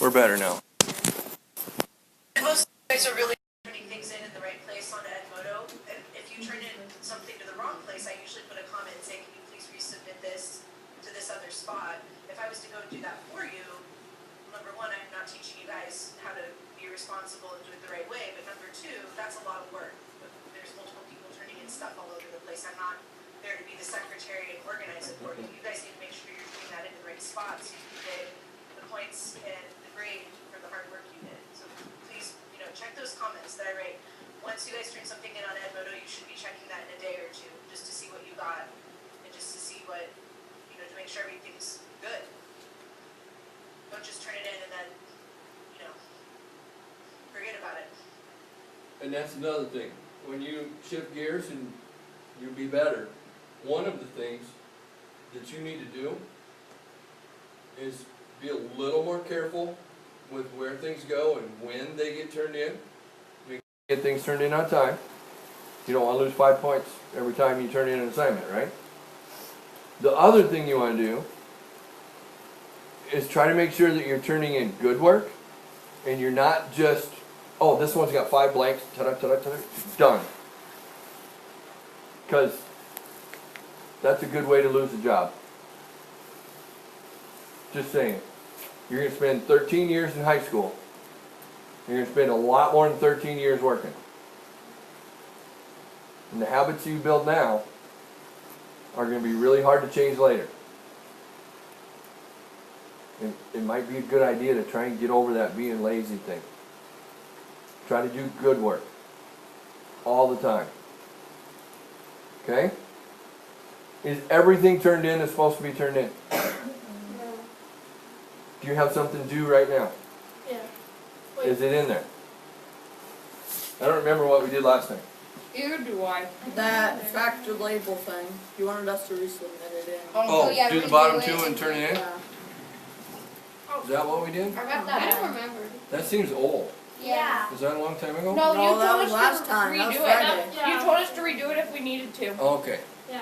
We're better now. Most guys are really turning things in the right place on Edmodo. And if you turn in something to the wrong place, I usually put a comment and say, can you please resubmit this to this other spot? If I was to go and do that for you, number one, I'm not teaching you guys how to be responsible and do it the right way. But number two, that's a lot of work. There's multiple people turning in stuff all over the place. I'm not there to be the secretary and organize it for you. You guys need to make sure you're doing that in the right spots. So you can get the points and the grade for the hard work you did. So please, check those comments that I write. Once you guys turn something in on Edmodo, you should be checking that in a day or two, just to see what you got, and just to see what, to make sure everything's good. Don't just turn it in and then, forget about it. And that's another thing. When you shift gears and you'll be better, one of the things that you need to do is be a little more careful with where things go and when they get turned in. You get things turned in on time. You don't want to lose 5 points every time you turn in an assignment, right? The other thing you want to do is try to make sure that you're turning in good work and you're not just, oh, this one's got 5 blanks, ta-da, ta-da, ta-da, done. Because that's a good way to lose a job. Just saying. You're going to spend 13 years in high school. You're going to spend a lot more than 13 years working. And the habits you build now are going to be really hard to change later. And it might be a good idea to try and get over that being lazy thing. Try to do good work. All the time. Okay? Is everything turned in that's supposed to be turned in? Do you have something due right now? Yeah. Wait. Is it in there? I don't remember what we did last time. Either do I. That factor label thing. You wanted us to resubmit it in. Oh, yeah, do the redo bottom it. 2 and turn it in? Yeah. Is that what we did? I got that. I don't remember. That seems old. Yeah. Was that a long time ago? No, No, you that told was us last to time. That was redo Friday. it. Yeah. You told us to redo it if we needed to. Okay. Yeah.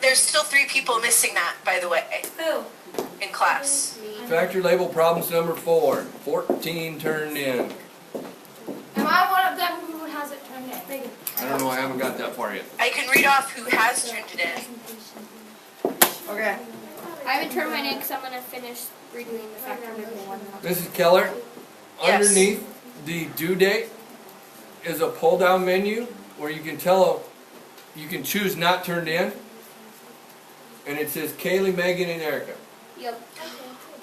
There's still 3 people missing that, by the way. Who? In class. Factor label problems number 4. 14 turned in. Am I one of them who has it turned in? I don't know, I haven't got that far yet. I can read off who has turned it in. Okay. I haven't turned mine in because I'm going to finish redoing the factor label one. Mrs. Keller, Yes. underneath the due date is a pull down menu where you can you can choose not turned in. And it says Kaylee, Megan, and Erica. Yep.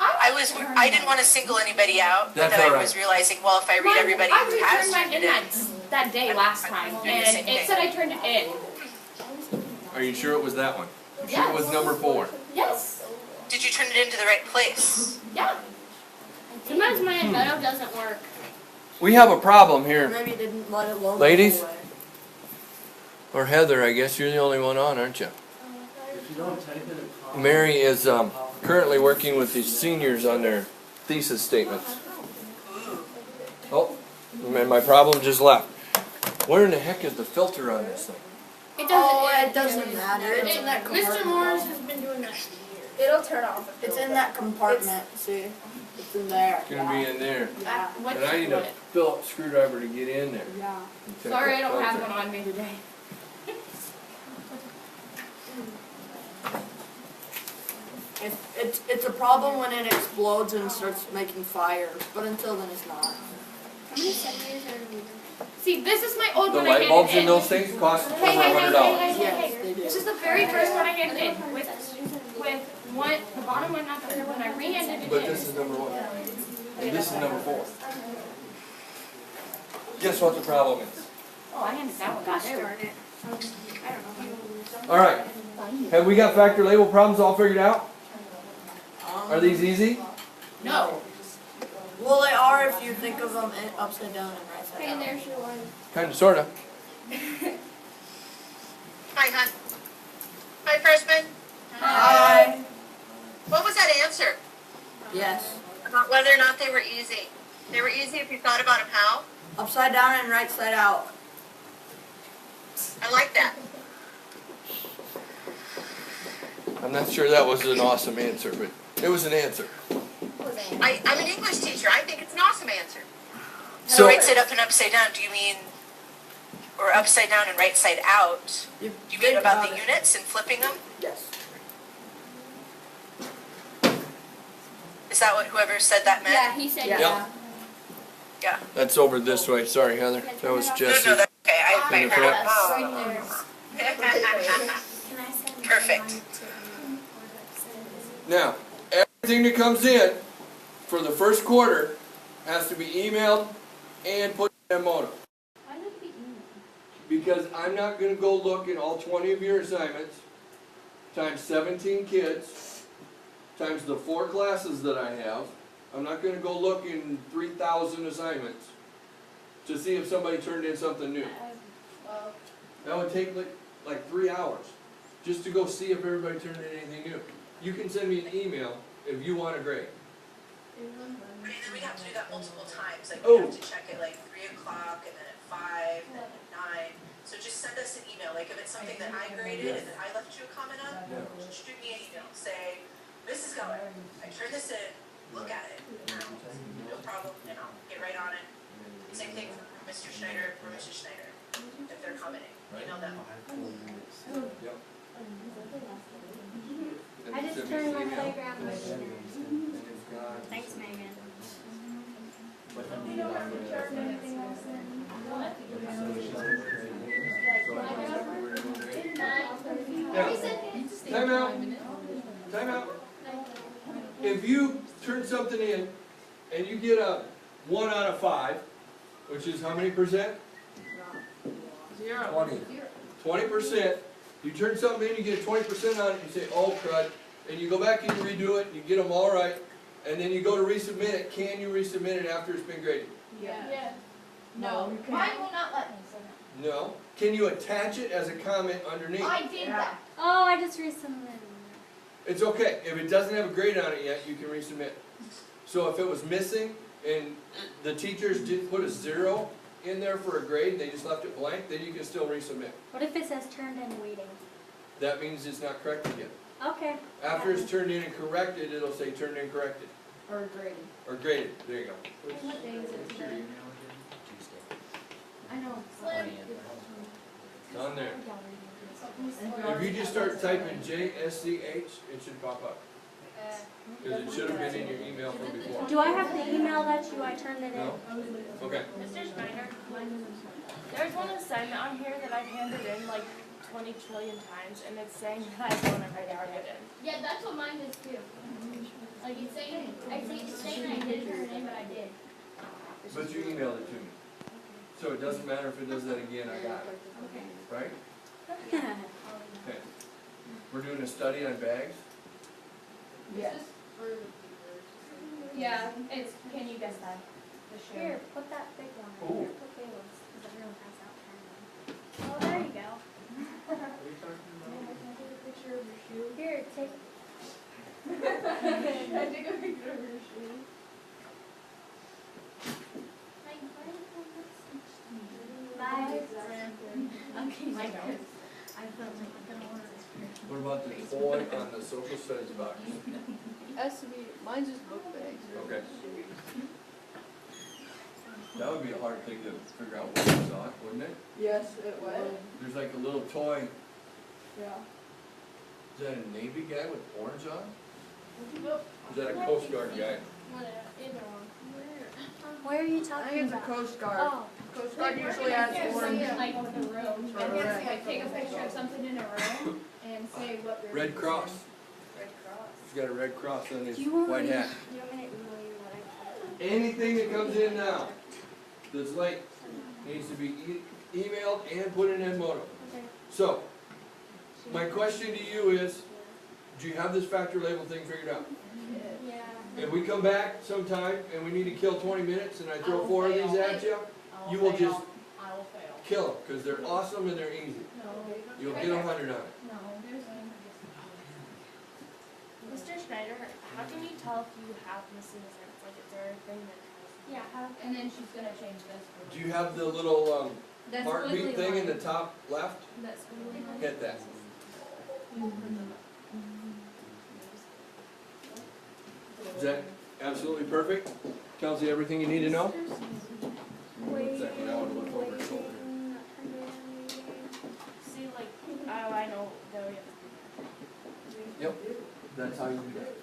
I didn't want to single anybody out, but That's then all I right. was realizing, well, if I read everybody I who has returned mine turned in it in. that day last time, I'm doing the and same it thing. said I turned it in. Are you sure it was that one? You sure Yes. it was number 4? Yes. Did you turn it into the right place? Yeah. Sometimes my Edmodo doesn't work. We have a problem here. Maybe didn't let it load. Ladies? the whole way. Or Heather, I guess you're the only one on, aren't you? If you don't type it in comment, Mary is currently working with the seniors on their thesis statements. Oh, and my problem just left. Where in the heck is the filter on this thing? It doesn't. Oh, it doesn't matter. It's in that Mr. Morris compartment. has been doing that. It'll turn off. It's in that compartment. See? It's in there. It's gonna be in there. Yeah. What? And I need a Phillips screwdriver to get in there. Yeah. and check Sorry, I that don't have filter. one on me today. It's a problem when it explodes and starts making fires, but until then it's not. How many centimeters are in a meter? See, this is my old The one I light handed bulbs in in. those things cost over Hey, hey, hey, $100. hey, hey, Yes, hey. they do. This is the very first one I handed in with one, the bottom one, not the other one. I re-handed it But in. this is number 1. And this is number 4. Guess what the problem is? Oh, I handed that one too. Darn it. I don't know. Alright. Have we got factor label problems all figured out? Are these easy? No. Well, they are if you think of them upside down and right side Okay, and up. there's your one. Kinda, sorta. Hi, hon. Hi, freshman. Hi. What was that answer? Yes. About whether or not they were easy. They were easy if you thought about them how? Upside down and right side out. I like that. I'm not sure that was an awesome answer, but it was an answer. I'm an English teacher. I think it's an awesome answer. So So, right side up and upside down, do you mean, or upside down and right side out? You Do you mean think about the it. units and flipping them? Yes. Is that what whoever said that meant? Yeah, he said Yeah. yeah. Yeah. that's over this way, sorry Heather, that was Jesse. No, that's okay. I In the heard front. it. Perfect. Now, everything that comes in for the first quarter has to be emailed and put in a modem. Why would it be emailed? Because I'm not gonna go look in all 20 of your assignments, times 17 kids, times the 4 classes that I have. I'm not gonna go look in 3,000 assignments to see if somebody turned in something new. That would take like 3 hours, just to go see if everybody turned in anything new. You can send me an email if you want a grade. And then we have to do that multiple times. Like, Oh. we have to check it like 3 o'clock and then at 5, then at 9. So just send us an email. Like, if it's something that I graded and then I left you a comment on, just shoot me an email. Say, this is going. I turned this in. Look at it. No problem. And I'll get right on it. Same thing for Mr. Schneider or Mrs. Schneider. If they're commenting, email them. Yep. I just Send me turned an my email. playground machine in. And it's got- Thanks, Megan. Time out. Time out. If you turn something in and you get a 1 out of 5, which is how many percent? 20. 20%. You turn something in, you get 20% on it, you say, oh crud, and you go back and you redo it, you get them all right, and then you go to resubmit it. Can you resubmit it after it's been graded? Yeah. No, mine will not let me, so no. No. Can you attach it as a comment underneath? I did that. Oh, I just resubmitted. It's okay. If it doesn't have a grade on it yet, you can resubmit. So if it was missing and the teachers didn't put a 0 in there for a grade, they just left it blank, then you can still resubmit. What if it says turned in waiting? That means it's not corrected yet. Okay. After it's turned in and corrected, it'll say turned in corrected. Or graded. Or graded. There you go. And what day is it today? I know. It's on there. If you just start typing JSCH, it should pop up. Because it should have been in your email from before. Do I have the email that I turned it in? No? Okay. Mr. Schneider, there's one assignment on here that I've handed in like 20 trillion times, and it's saying that I don't ever turn it in. Yeah, that's what mine is too. Like it's saying, it's saying I didn't turn it in, but I did. But you emailed it to me. So it doesn't matter if it does that again, I got it. Right? Okay. We're doing a study on bags. Yes. Yeah, it's, can you guess that? Here, put that big one. Ooh. Here, put Bailey's, because everyone has that kind of. Oh, there you go. Picture of your shoe. Here, take. I took a picture of your shoe. Bye. Okay, I don't. What about the toy on the social studies box? Has to be, mine's just book bags. Okay. That would be a hard thing to figure out what it's on, wouldn't it? Yes, it would. There's like a little toy. Yeah. Is that a Navy guy with orange on? Nope. Is that a Coast Guard guy? Either one. Where are you I talking think it's a about? Coast Guard. Oh, Coast Guard usually has orange. Like with a room. Right. Like take a picture of something in a room and say what room. Red it's Cross. in. Red Cross. He's got a red cross on his do you want white me, hat. do you want me to email you what I Anything that comes in now that's late needs to be emailed and put in Edmodo. Okay. So, my question to you is, do you have this factor label thing figured out? Yeah. If we come back sometime and we need to kill 20 minutes and I throw 4 of these at you, you will just I will fail. kill them, because they're awesome and they're easy. No. You'll get 100 on it. No, there's Mr. Schneider, how can you tell if you have missing assignments? Like, is there a thing that tells you? Yeah, and then she's gonna change this for Do you have the little That's heartbeat squiggly thing in line. the top left? That's squiggly line. Hit that. Is Absolutely perfect. Tells you everything you need to know. Second, I want to look over his shoulder. See, like, oh, I know, that we have to Yep, that's how you do that.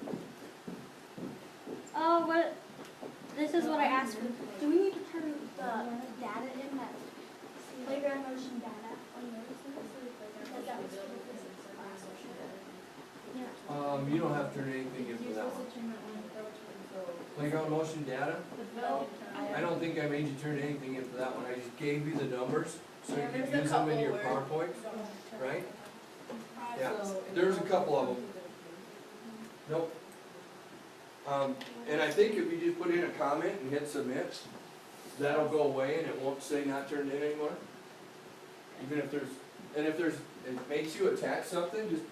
Oh, what, this is what I asked for. Do we need to turn the data in that playground motion data on yours? Because that was for the physics class. Yeah. You don't have to turn anything in for that one. Playground motion data? I don't think I made you turn anything in for that one. I just gave you the numbers so you could use them in your PowerPoint, right? Yeah, there's a couple of them. Nope. And I think if you just put in a comment and hit submit, that'll go away and it won't say not turned in anymore. Even if there's, and if there's, it makes you attach something, just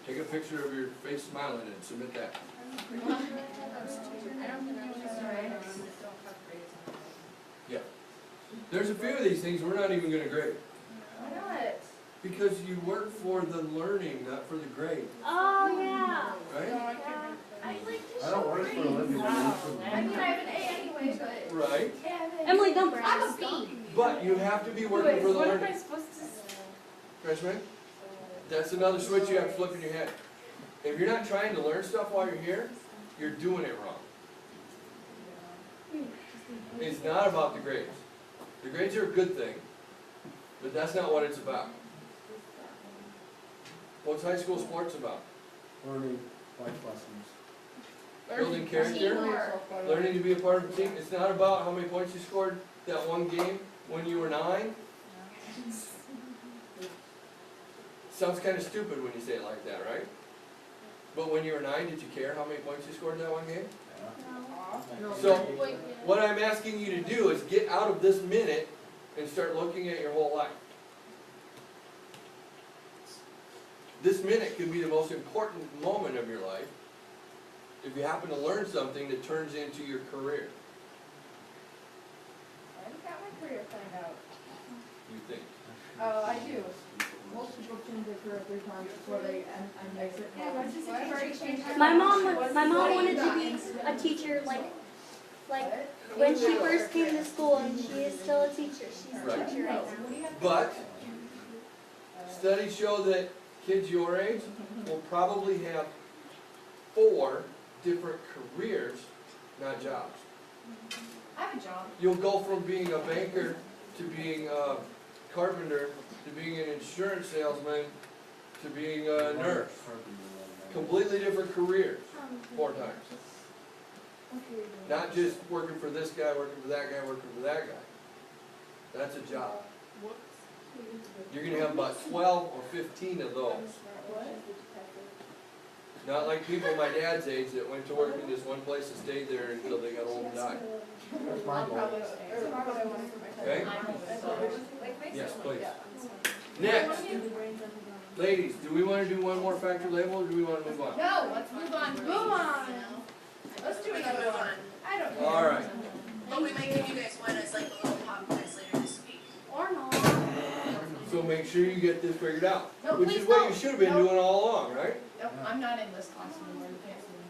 take a picture of your face smiling and submit that. Yeah. There's a few of these things we're not even gonna grade. Why not? Because you work for the learning, not for the grade, Oh, yeah. right? I like to I don't work for a living. I mean, I have an A anyway, but. Right, Emily, don't brag. I'm a B. but you have to be working for the What am I learning. supposed to say? Freshman, that's another switch you have to flip in your head. If you're not trying to learn stuff while you're here, you're doing it wrong. It's not about the grades. The grades are a good thing, but that's not what it's about. What's high school sports about? Learning life lessons. Building character, learning to be a part of a team. It's not about how many points you scored that one game when you were 9. Sounds kind of stupid when you say it like that, right? But when you were 9, did you care how many points you scored that one game? So, what I'm asking you to do is get out of this minute and start looking at your whole life. This minute could be the most important moment of your life if you happen to learn something that turns into your career, I haven't got my career planned out. you think. Oh, I do. Most people change their career 3 times before they exit college. My mom wanted to be a teacher like when she first came to school, and she is still a teacher. She's a Right. teacher right now. But studies show that kids your age will probably have 4 different careers, not jobs. I have a job. You'll go from being a banker to being a carpenter to being an insurance salesman to being a nurse. Completely different careers, 4 times. Not just working for this guy, working for that guy, working for that guy. That's a job. You're gonna have about 12 or 15 of those. Not like people my dad's age that went to work in this one place and stayed there until they got old and died. That's my goal. Okay? Yes, please. Next. Ladies, do we want to do one more factor label or do we want to move on? No, let's move on. Move on. Let's do We can another move one. on. I don't care. All right. But we might give you guys one as like a little pop quiz later this week. Or not. So make sure you get this figured out. No, Which please is what you don't. should have been No. doing all along, right? Nope, I'm not in this class anymore. You can't see me.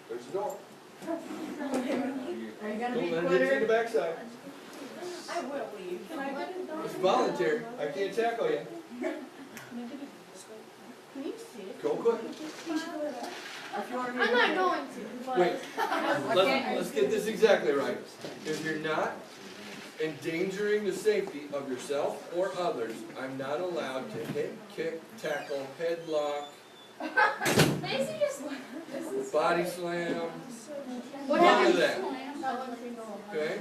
There's the door. Are you gonna Don't be let it hit you in Twitter? the backside. I will leave. Can I put it down? It's voluntary. I can't tackle you. Can you see it? Go quick. I'm not going to. But Wait, let's get this exactly right. If you're not endangering the safety of yourself or others, I'm not allowed to hit, kick, tackle, headlock, Macy just body slam, What none happened? of that, okay?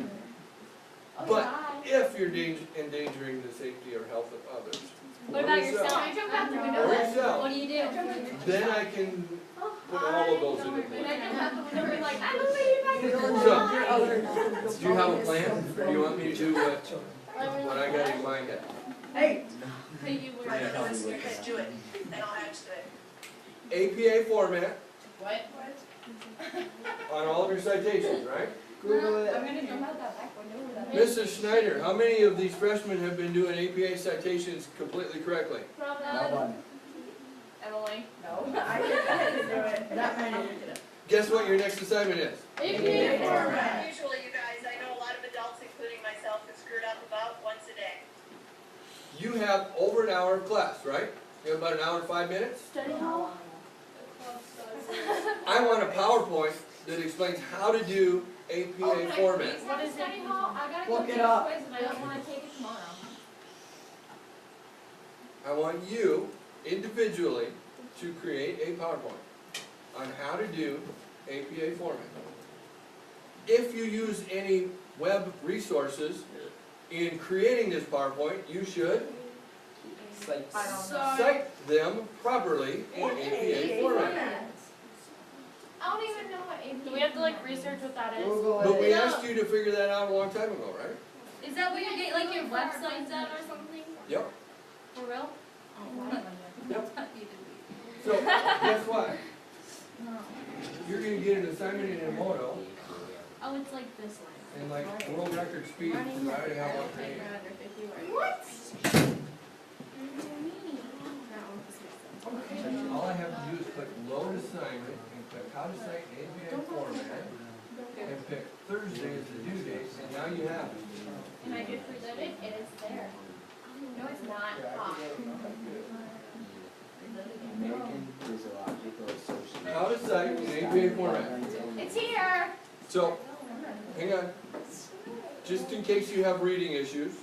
But if you're endangering the safety or health of others, What or about yourself, yourself? Can I jump out the window? or then? yourself, What do you do? then I can put all of those into Can I play. jump out the window and be like, I'm a lady back here? So, do you have a plan, or do you want me to do what I got in my head? Hey. I don't know what's you guys do it, and I'll add to it. APA format What? on all of your citations, right? Google it. I'm gonna jump out that back window with that. Mrs. Schneider, how many of these freshmen have been doing APA citations completely correctly? Nobody. Emily? No. I didn't do it. That many. Guess what your next assignment is? APA format. Usually, you guys, I know a lot of adults, including myself, get screwed up about once a day. You have over an hour of class, right? You have about an hour and 5 minutes? Study hall? I want a PowerPoint that explains how to do APA format. What is Study it? hall, I gotta Look go it take a up. quiz and I don't wanna take it tomorrow. I want you individually to create a PowerPoint on how to do APA format. If you use any web resources in creating this PowerPoint, you should cite them properly in APA format. I don't even know what APA. Do we have to like research what that is? Google But we it. asked you to figure that out a long time ago, right? Is that where you get like your websites at or something? Yep. For real? So, guess what? You're gonna get an assignment in Emoto, Oh, it's like this one. and like world record speed, because I already have one created. All I have to do is click load assignment, and click how to cite APA format, and pick Thursday as the due date, and now you have it. And I get presented and it's there. No, it's not. Hot. How to cite in APA format. It's here. So, hang on. Just in case you have reading issues,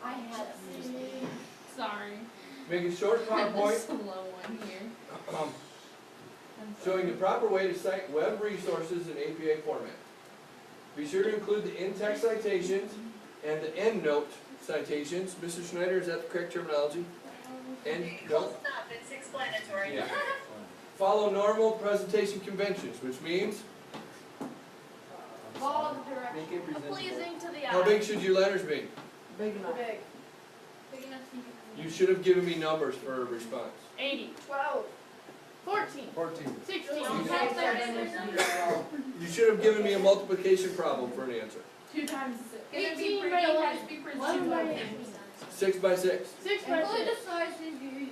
I had it. Sorry. make a short PowerPoint Slow one here. showing the proper way to cite web resources in APA format. Be sure to include the in-text citations and the endnote citations. Mr. Schneider, is that the correct terminology? Close Endnote? enough, it's explanatory. Yeah. Follow normal presentation conventions, which means, Follow the directions. Pleasing to the eye. how big should your letters be? Big enough. Big. Big enough so you can- You should have given me numbers for a response. 80. 12. 14. 14. 16. You- 17. You should have given me a multiplication problem for an answer. 2 times 6. Gonna be 18 pretty, by has 11. to be 11 by pretty. 8. 6 by 6, 6 by 6.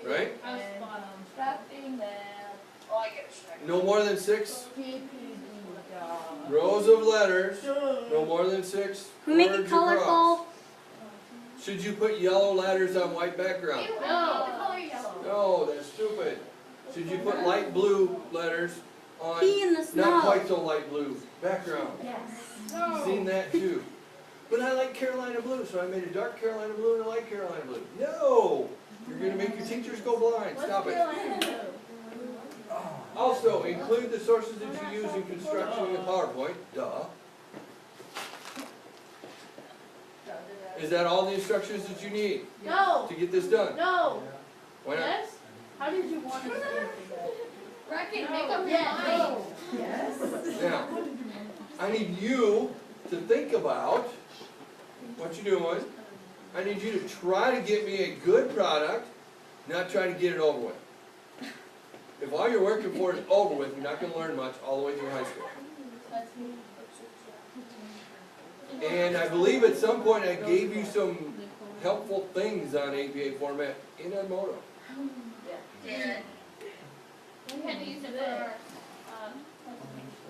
right? I was spot on. Strapping that. Oh, I get it. No more than 6 PPD. rows of letters, no more than 6 We make it words across. colorful. Should you put yellow letters on white background? Ew, I need the color yellow. No, that's stupid. Should you put light blue letters on Pee in the not snow. quite so light blue background? Yes. Seen that too. But I like Carolina blue, so I made a dark Carolina blue and a light Carolina blue. No! You're gonna make your teachers go blind. Stop it. Also, include the sources that you use in construction in the PowerPoint. Duh. Is that all the instructions that you need No. to get this done? No. Why not? Yes? How did you want us to do that? Reckon, make up your Yeah, mind. no. Yes. Now, I need you to think about what you're doing. I need you to try to get me a good product, not try to get it over with. If all you're working for is over with, you're not going to learn much all the way through high school. And I believe at some point I gave you some helpful things on APA format in Edmodo. Did. We had to use it for,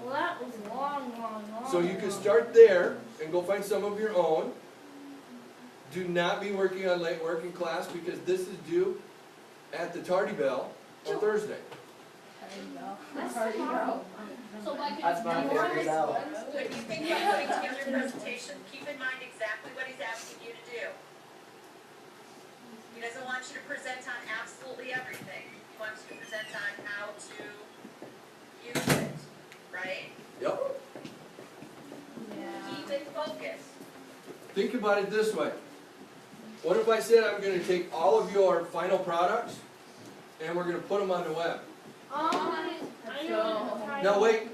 Well, that was long. So you can start there and go find some of your own. Do not be working on late work in class because this is due at the tardy bell on Thursday. That's tomorrow. so like. That's my figured out. When you think about putting together a presentation, keep in mind exactly what he's asking you to do. He doesn't want you to present on absolutely everything. He wants you to present on how to use it, right? Yep. Keep it focused. Think about it this way. What if I said I'm going to take all of your final products and we're going to put them on the web? Now wait,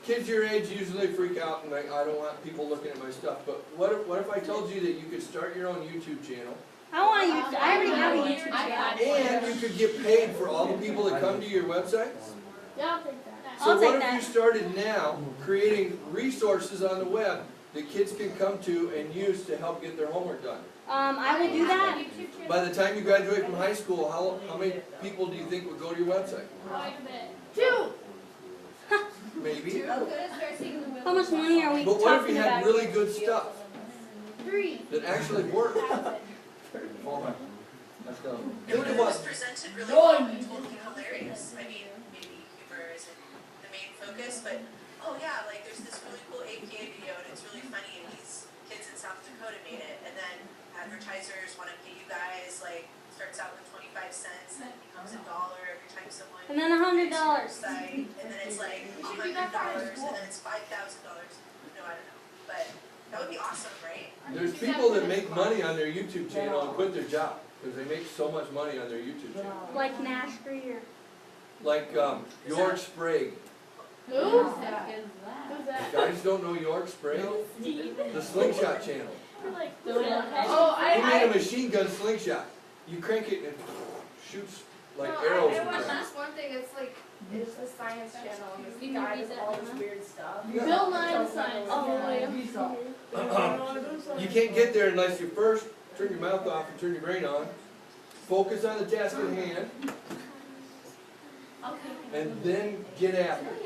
kids your age usually freak out and like, I don't want people looking at my stuff. But what if I told you that you could start your own YouTube channel I want to use. I already have a YouTube channel. and you could get paid for all the people that come to your websites? Yeah, I'll take that. So I'll what take if you that. started now creating resources on the web that kids can come to and use to help get their homework done? I will do that. By the time you graduate from high school, how many people do you think would go to your website? Quite a bit. 2. maybe. How much money are we But what if talking you about? had really here? good stuff 3. that actually worked? Let's go. And when it was presented really well and totally hilarious, I mean, maybe humor isn't the main focus, but, oh yeah, like, there's this really cool APA video and it's really funny and these kids in South Dakota made it, and then advertisers wanna pay you guys, like, starts out with 25 cents, then it becomes $1 every time someone And then $100. visits your site, and then it's like $100, and then it's $5,000. No, I don't know, but that would be awesome, right? There's people that make money on their YouTube channel and quit their job, because they make so much money on their YouTube channel. Like Nash Greer. Like, York Sprague. Who's You that? guys don't know York Sprague? The Slingshot channel. Oh, He made a I machine gun slingshot. You crank it and it shoots like No, arrows. I and watched stuff. this one thing, it's like, it's a science channel, and this guy does all this weird stuff. Bill Nye the Science Oh, You can't get there unless you first turn your mouth off and turn your brain on. Focus on the task at hand, and then get after it.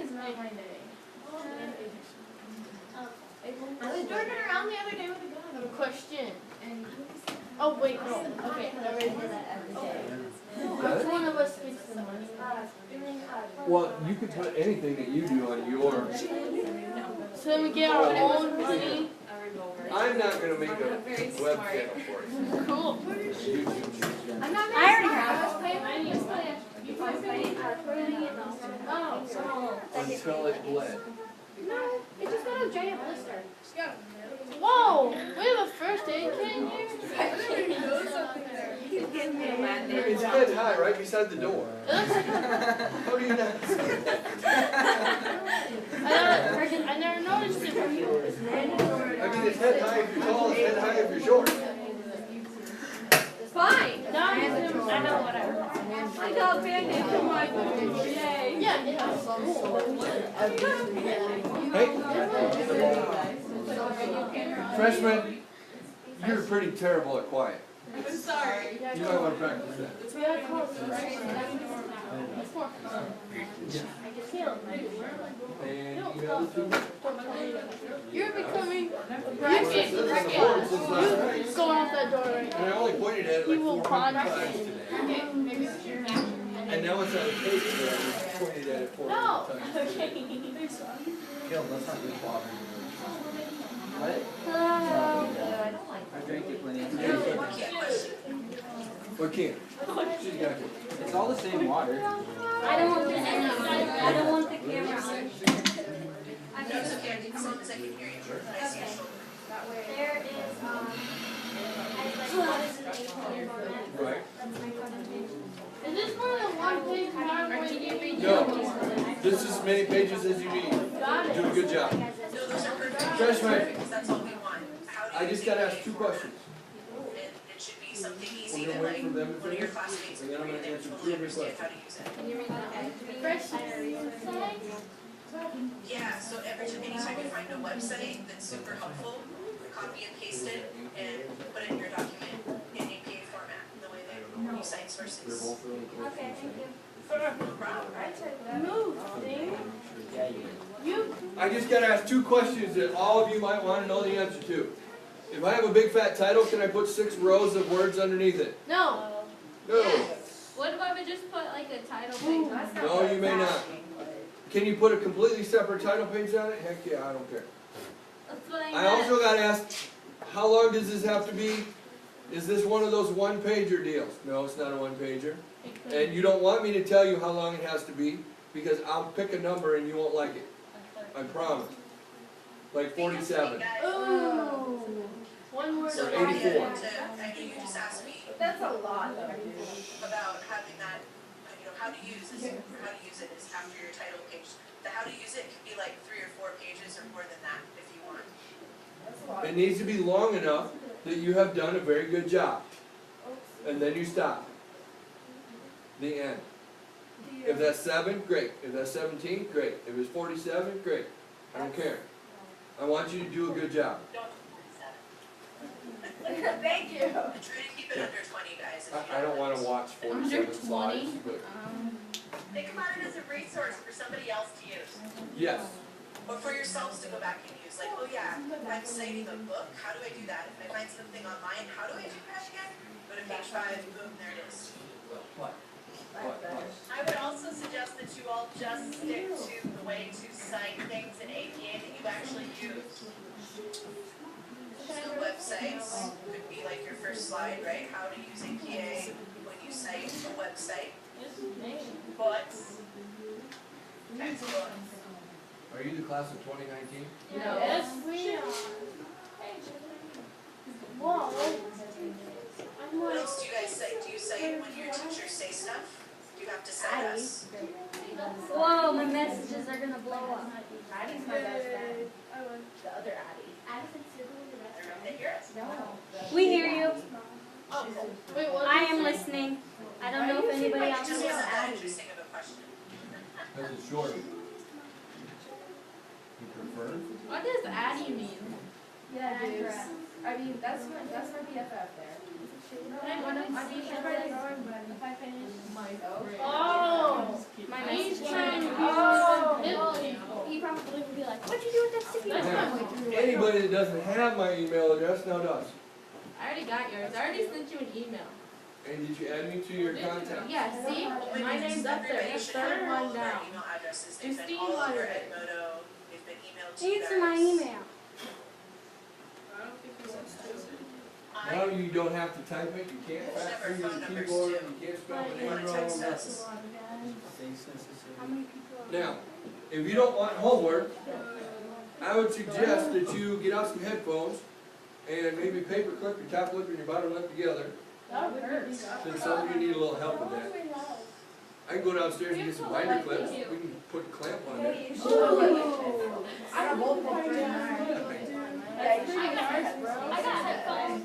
I was driving around the other day with a gun. I have a question. Oh wait, no. Okay, never mind. Which one of us gets the money? Well, you can put anything that you do on your. So then we get our own money. I'm not gonna make a web channel for you. Cool. YouTube channel. I'm not. I already have. Until it bled. No, it just got a giant blister. Whoa! We have a first aid kit in here? It's head high, right beside the door. How do you not see that? I never noticed it before. I mean, it's head high if you're tall, it's head high if you're short. Fine. No, I know what I want. I got Band-Aids on my boobs. Yay. Yeah, it has. Hey, freshman, you're pretty terrible at quiet. I'm sorry. You might want to practice that. We gotta call it right. It's more fun. And you have to. You're becoming This is important since last night. You're going out that door right And I only pointed at it like 400 times today. now. And now it's on the page where I pointed at it 400 times today. Gil, let's not be bothering you. What? I drank it plenty of times. What can? She's got it. It's all the same water. I don't want the I don't want the camera on. No, it's okay, as long as I can hear you, I see your shoulder. There is, what is an APA format? Right. That's my presentation. Is this more than one page more where you give me? No. This is as many pages as you need. Got it. Do a good job. No, those are perfect. Freshman. Because that's all we want. How do I you just use gotta APA ask two format? questions. It should be something easy We're that gonna wait like for them to one of your finish, classmates and can then I'm read gonna and answer totally two of your understand how to use it. Fresh. Yeah, so anytime you find a website that's super helpful, copy and paste it and put it in your document in APA format, the way that you cite sources. Okay, thank you. No problem. Move, thing. You. I just gotta ask two questions that all of you might wanna know the answer to. If I have a big fat title, can I put 6 rows of words underneath it? No. No. What if I would just put like a title page? No, you may not. Can you put a completely separate title page on it? Heck yeah, I don't care. That's what I I meant. also gotta ask, how long does this have to be? Is this one of those one-pager deals? No, it's not a one-pager. And you don't want me to tell you how long it has to be, because I'll pick a number and you won't like it. I promise. Like 47. Ooh. One word. So Or Nadia, 84. I know you just asked me That's a lot though. about having that, how to use this, or how to use it is after your title page. The how to use it could be like 3 or 4 pages or more than that if you want. It needs to be long enough that you have done a very good job. And then you stop. The end. If that's 7, great. If that's 17, great. If it's 47, great. I don't care. I want you to do a good job. Thank you. And try to keep it under 20, guys. If you I don't wanna watch 47 slides, but Think about it as a resource for somebody else to use. yes. Or for yourselves to go back and use. Like, oh yeah, if I'm citing a book, how do I do that? If I find something online, how do I do that again? Go to page 5, boom, there it is. What? I would also suggest that you all just stick to the way to cite things in APA that you actually use. So websites could be like your first slide, right? How to use APA when you cite a website. Books. Textbooks. Are you the class of 2019? Yes, we are. Whoa. I'm What like, else do you guys cite? Do you cite when your teachers say stuff? Do you have to cite us? Whoa, my messages are gonna blow up. Addie's my best friend. The other Addie. I don't know if they hear us. No. We hear you. wait, what? I am listening. I don't know if anybody It else just is. wasn't that interesting of a question. Because it's short. You prefer? What does Addie mean? Yeah, dude. I mean, that's my BFF there. If I finish. My Oh, My he's message. trying to He probably would be like, what'd you do with that sticky note? Now, anybody that doesn't have my email address now does. I already got yours. I already sent you an email. And did you add me to your contacts? Yeah, see? My name's up there. Everybody The should have third all one of their down. email addresses. They've been Justine all over wanted it. Edmodo. They've been emailed to you guys. Answer my email. Now you don't have to type it, you can't We'll fast have our finger phone the numbers keyboard, too. you can't spell the You name wanna wrong. text nothing. us? How many people are Now, if you don't want homework, I would suggest that you get out some headphones and maybe paper clip your top lip and your bottom lip together, That would hurt. since some of you need a little help with that. I can go downstairs and get some binder clips, we can put a clamp on there. I got multiple friends. I got headphones.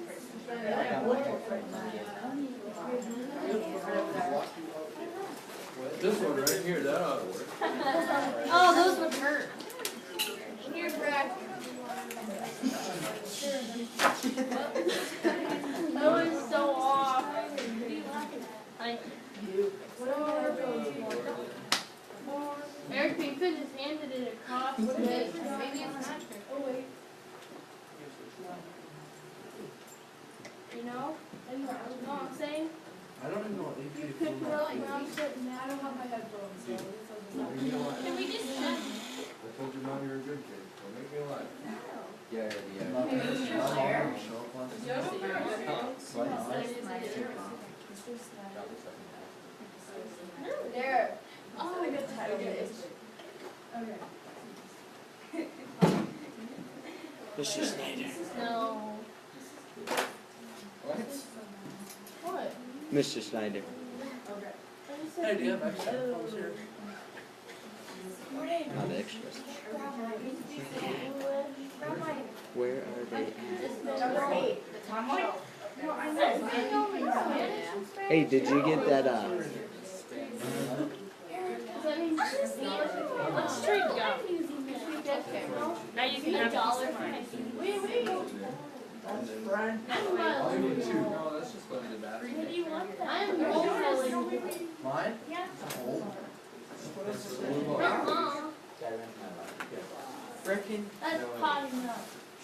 I got multiple friends. This one right here, that ought to work. Oh, those would hurt. Here, Brad. That was so off. Eric, you could just handed it across the maybe it's faster. Oh, wait. You know? You know what I'm saying? I don't even know what You could put it like mom said, I don't have my headphones, so it's You know what? Can we just check? I told your mom you're a good kid, don't make me lie. Yeah, there. Oh, a good title. Okay. Mr. Snyder. No. What? What? Mr. Snyder. Hey, do you have extra headphones here? Not extras. Where are they at? Number 8, the top shelf. No, I know. Hey, did you get that, Let's trade gum. Now you can have $1. Wait. That's friend. I need two. No, that's just going to the bathroom. What do you want? I'm rolling. Mine? Yeah. Move on. Frickin'. That's potty milk.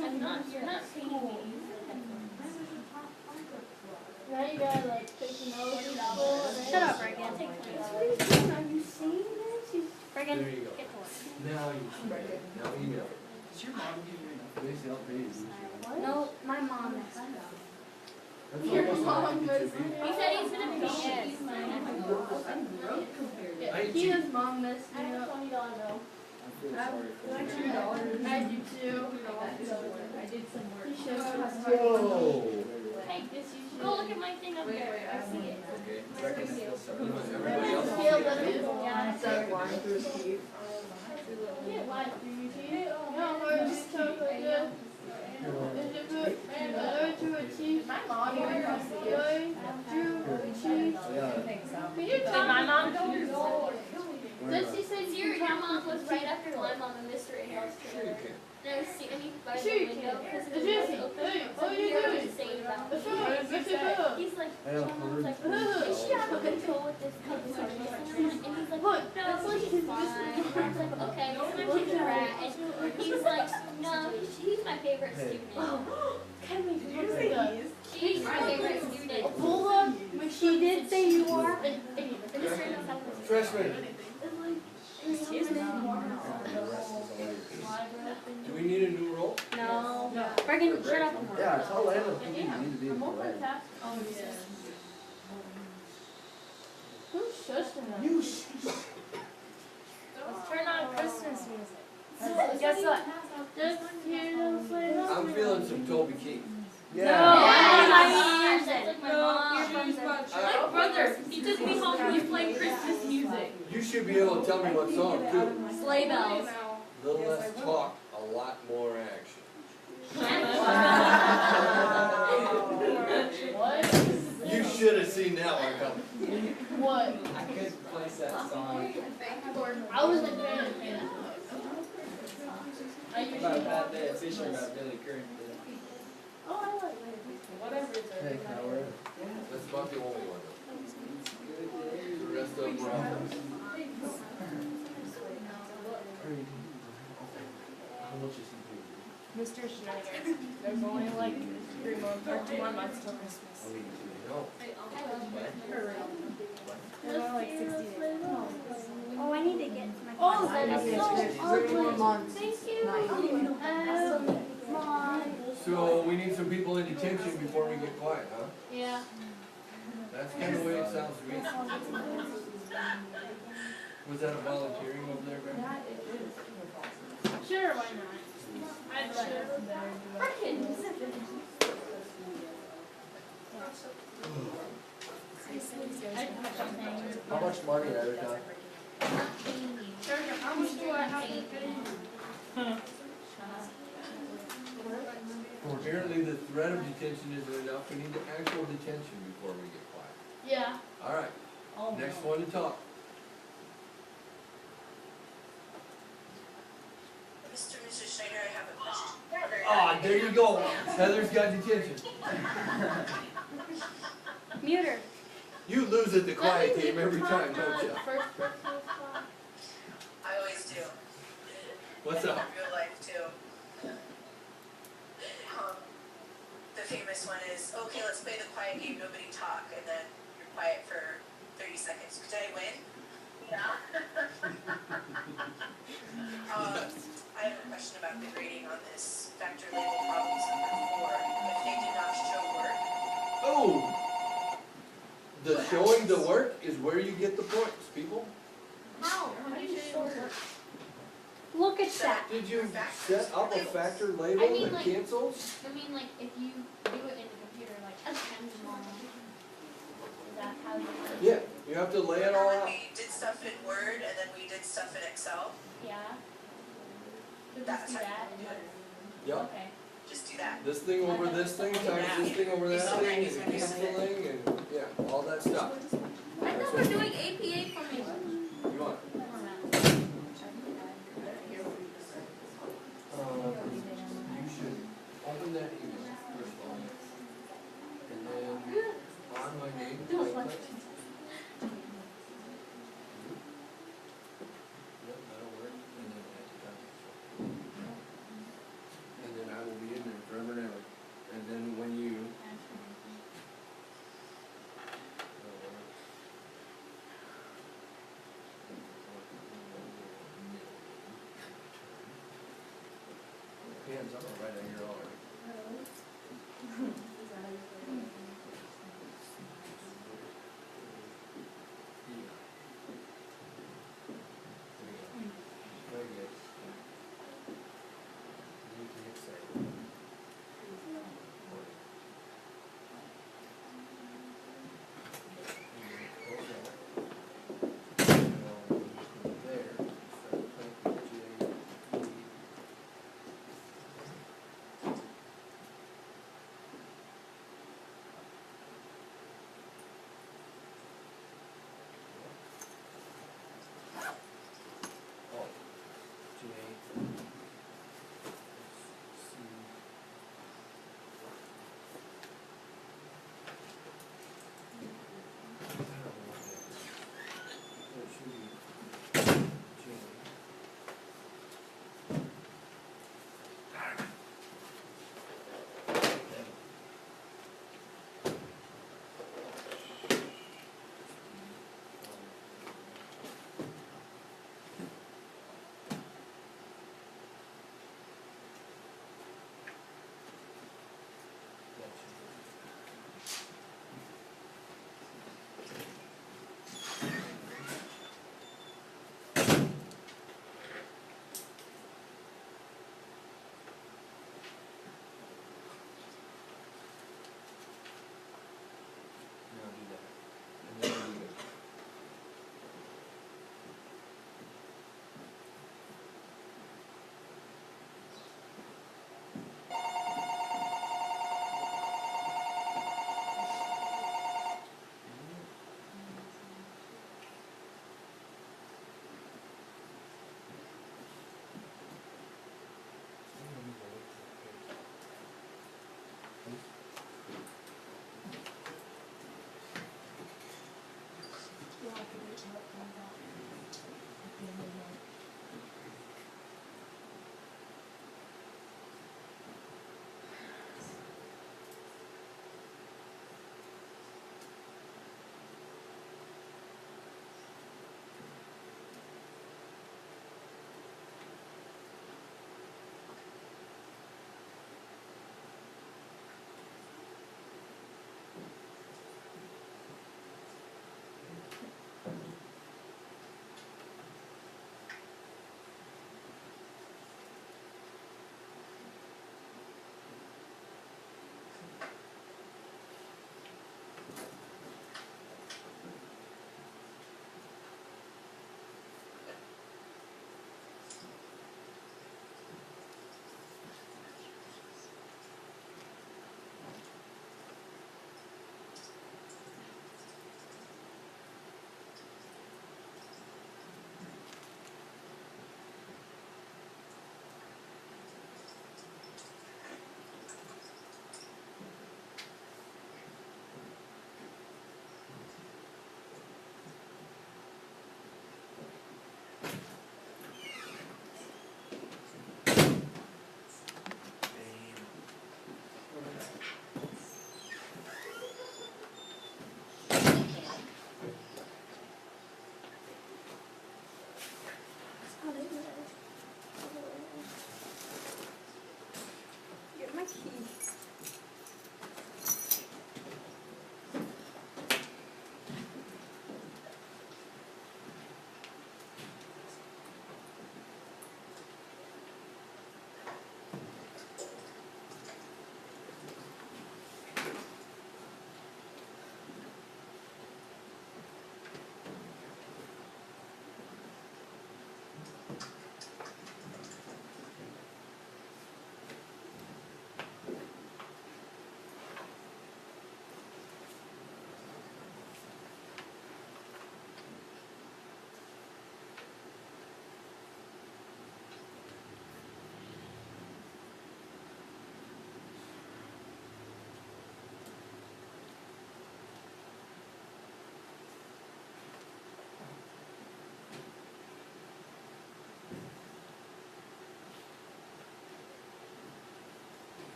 I'm not, you're not paying me. Now you gotta like take an over. Shut up, Reagan. Take Are you seeing this? Reagan, There you go. get to work. Now now email. Does your mom give you enough? Basically, I'll pay you. No, my mom is. That's Your almost mom like was. it should be. He said he's gonna pay Yes. He and his mom missed me up. $20 bill. I feel sorry for you. I do too. I did some work. You should. Whoa. Take this, you should. Go look at my thing up there. I see it. Okay, Reckon still sorry. Everybody else? Feel the yeah. Start lying through his teeth. You can't lie through your teeth. No, we're just totally good. Is it good? To achieve. My mom even comes to you. Can you tell my mom? Where Does she say your mom was right after my mom and Mr. Hill's Sure you can. never see any by Sure the you window can. because It's it was easy. open. Hey, So all he you heard do me is- saying that. That's right, that's it. He's like, I don't Mom, I was like, know. you should have a control with this cup situation. And he's like, Look, no, that's like she's his- fine. And I was like, okay, so I'm gonna take the rat. And he's like, no, he's my favorite student. She's my favorite student. Bulldog, She did say you are. Freshman, do we need a new role? No. Friggin' shut up. Yeah, it's all animals, you need to be in the way. Oh, yeah. Who's shushing them? You Let's turn on Christmas music. Guess what? Just hear them play. I'm feeling some Toby Keith. No, Yeah. that's like my mom. My brother, he took me home and he's playing Christmas music. You should be able to tell me what song too. Sleigh bells. Little less talk, a lot more action. What? You should have seen that one coming. What? I could place that song. I was a fan. I usually About that day, officially about Billy Curry. Oh, I like Whatever it's Hey, Howard. That's about the only one. The rest of them were off. How much is he Mr. Schneider. There's only like 3 months or 2 more months till Christmas. No. There's only like 60 days. Oh, I need to get to my Oh, class. that is so ugly. Thank you. Mom. So we need some people in detention before we get quiet, huh? Yeah. That's kind of the way it sounds to me. Was that a volunteering over there, Greg? Sure, why not? I'd How much money every time? How much do I have to pay? Apparently the threat of detention isn't enough. We need the actual detention before we get quiet. Yeah. All right, next one to talk. Mr. and Mrs. Schneider, I have a question. Ah, there you go. Heather's got detention. Mute her. You lose at the quiet game every time, don't you? First Christmas song. I always do. What's And up? in real life too. The famous one is, okay, let's play the quiet game, nobody talk, and then you're quiet for 30 seconds. Did I win? Yeah. I have a question about the grading on this factor label problems number 4. If they did not show work, Oh! The showing the work is where you get the points, people. How? How do you show work? Look at that. Did you set up a factor label I mean, that like- cancels? I mean, like, if you do it in the computer, like, attend mom. Is that how you do it? Yeah, you have to lay it all when out. we did stuff in Word and then we did stuff in Excel, Yeah. So just that's do how that you and do it. Yep. okay. Just do that. This thing over this thing times this thing over that thing and canceling and, yeah, all that stuff. I thought we're doing APA formation. You want? You should open that email first of all. And then on my name, right click. Yep, that'll work. And then add to contact. And then I will be in there forever and ever. And then when you. Hands up, right on your arm. Very good. You can hit save.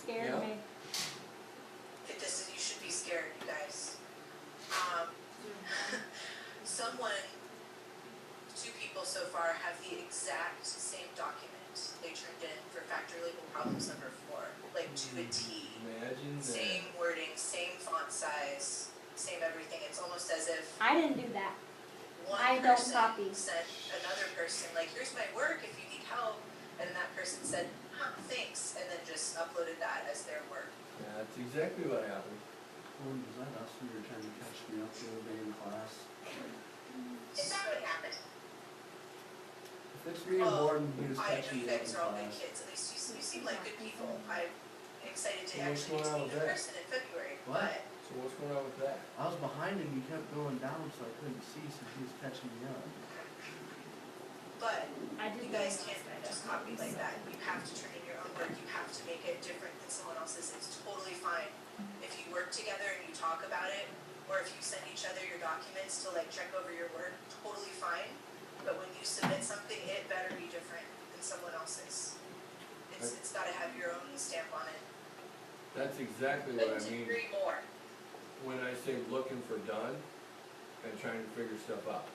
scared Yeah. me. You should be scared, you guys. Two people so far have the exact same document they turned in for factory legal problems number 4, like to a T. Imagine that. Same wording, same font size, same everything. It's almost as if I didn't do that. one I don't person copy. sent another person, like, here's my work if you need help, and that person said, thanks, and then just uploaded that as their work. Yeah, that's exactly what happened. Was that us when you were trying to catch me up the other day in class? Is that what happened? If it's me and Morton, he was I know catching you me up in guys are all good class. kids, at least you seem like good people. I'm excited to So what's actually going on meet with in that? person in February, What? but So what's going on with that? I was behind him, he kept going down, so I couldn't see, so he was catching me up. I did you guys can't just copy like that. You have to turn in your own work, you have to make it different than someone else's. It's totally fine if you work together and you talk about it, or if you send each other your documents to like check over your work, totally fine. But when you submit something, it better be different than someone else's. It's gotta have your own stamp on it. That's exactly what I Couldn't mean agree more. when I say looking for done and trying to figure stuff out.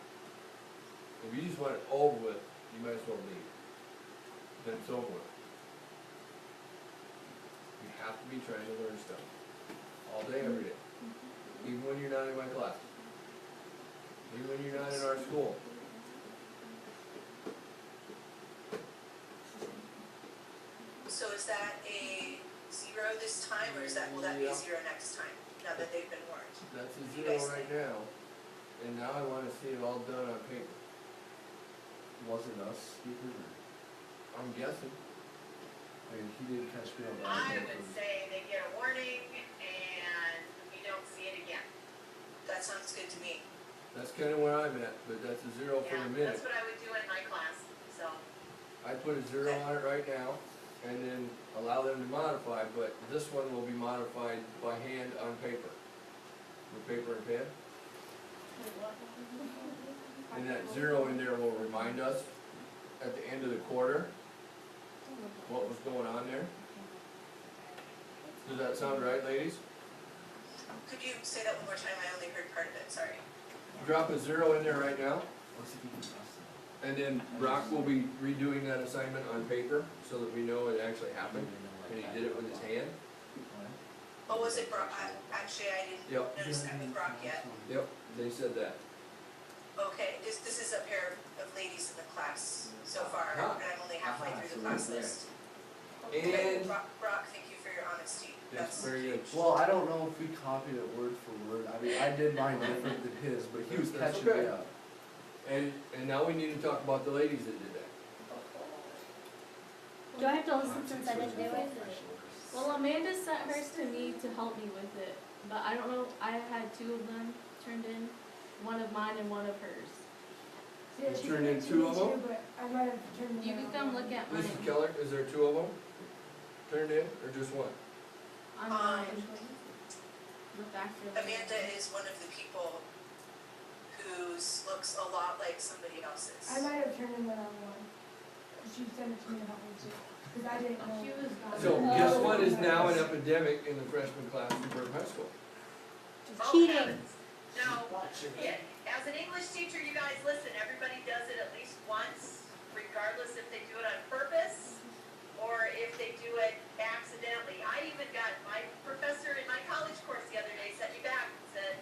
If you just want it over with, you might as well leave. Then it's over with. You have to be trying to learn stuff. All day, every day. Even when you're not in my class. Even when you're not in our school. So is that a 0 this time, or will that be a 0 next time, now that they've been warned? That's a You 0 guys right now. And now I wanna see it all done on paper. Was it us, Stephen, or, I'm guessing. I mean, he did catch me up. I would say they get a warning and we don't see it again. That sounds good to me. That's kinda where I'm at, but that's a 0 for Yeah, the minute. that's what I would do in my class, so. I put a 0 on it right now, and then allow them to modify, but this one will be modified by hand on paper. With paper and pen. And that 0 in there will remind us at the end of the quarter what was going on there. Does that sound right, ladies? Could you say that one more time? I only heard part of it, sorry. Drop a 0 in there right now, Let's see if he can trust it. and then Brock will be redoing that assignment on paper so that we know it actually happened, and he did it with his hand. Oh, was it Brock? Actually, I didn't Yep. notice that with Brock yet. Yep, they said that. Okay, this is a pair of ladies in the class so far, Uh-huh. and I'm only halfway through the class list. And Brock, thank you for your honesty. that's very good. Well, I don't know if we copied it word for word. I mean, I did mine different than his, but he was That's catching me okay. up. And now we need to talk about the ladies that did that. Do I have to listen since I didn't do it? Well, Amanda sent hers to me to help me with it, but I don't know, I had 2 of them turned in, one of mine and one of hers. Yeah, You she turned in did 2 of me them? too, but I might have turned them You can out. come look at mine Mrs. Keller, is there 2 of them turned in, or just one? on mine. Look after them. Amanda is one of the people whose looks a lot like somebody else's. I might have turned in the wrong one. She sent it to me about me too, because I didn't know. She was gone. So guess what is now an epidemic in the freshman class in Burton High School? Oh, Cheating. heavens. Now, as an English teacher, you guys listen, everybody does it at least once, regardless if they do it on purpose or if they do it accidentally. I even got my professor in my college course the other day sent me back and said,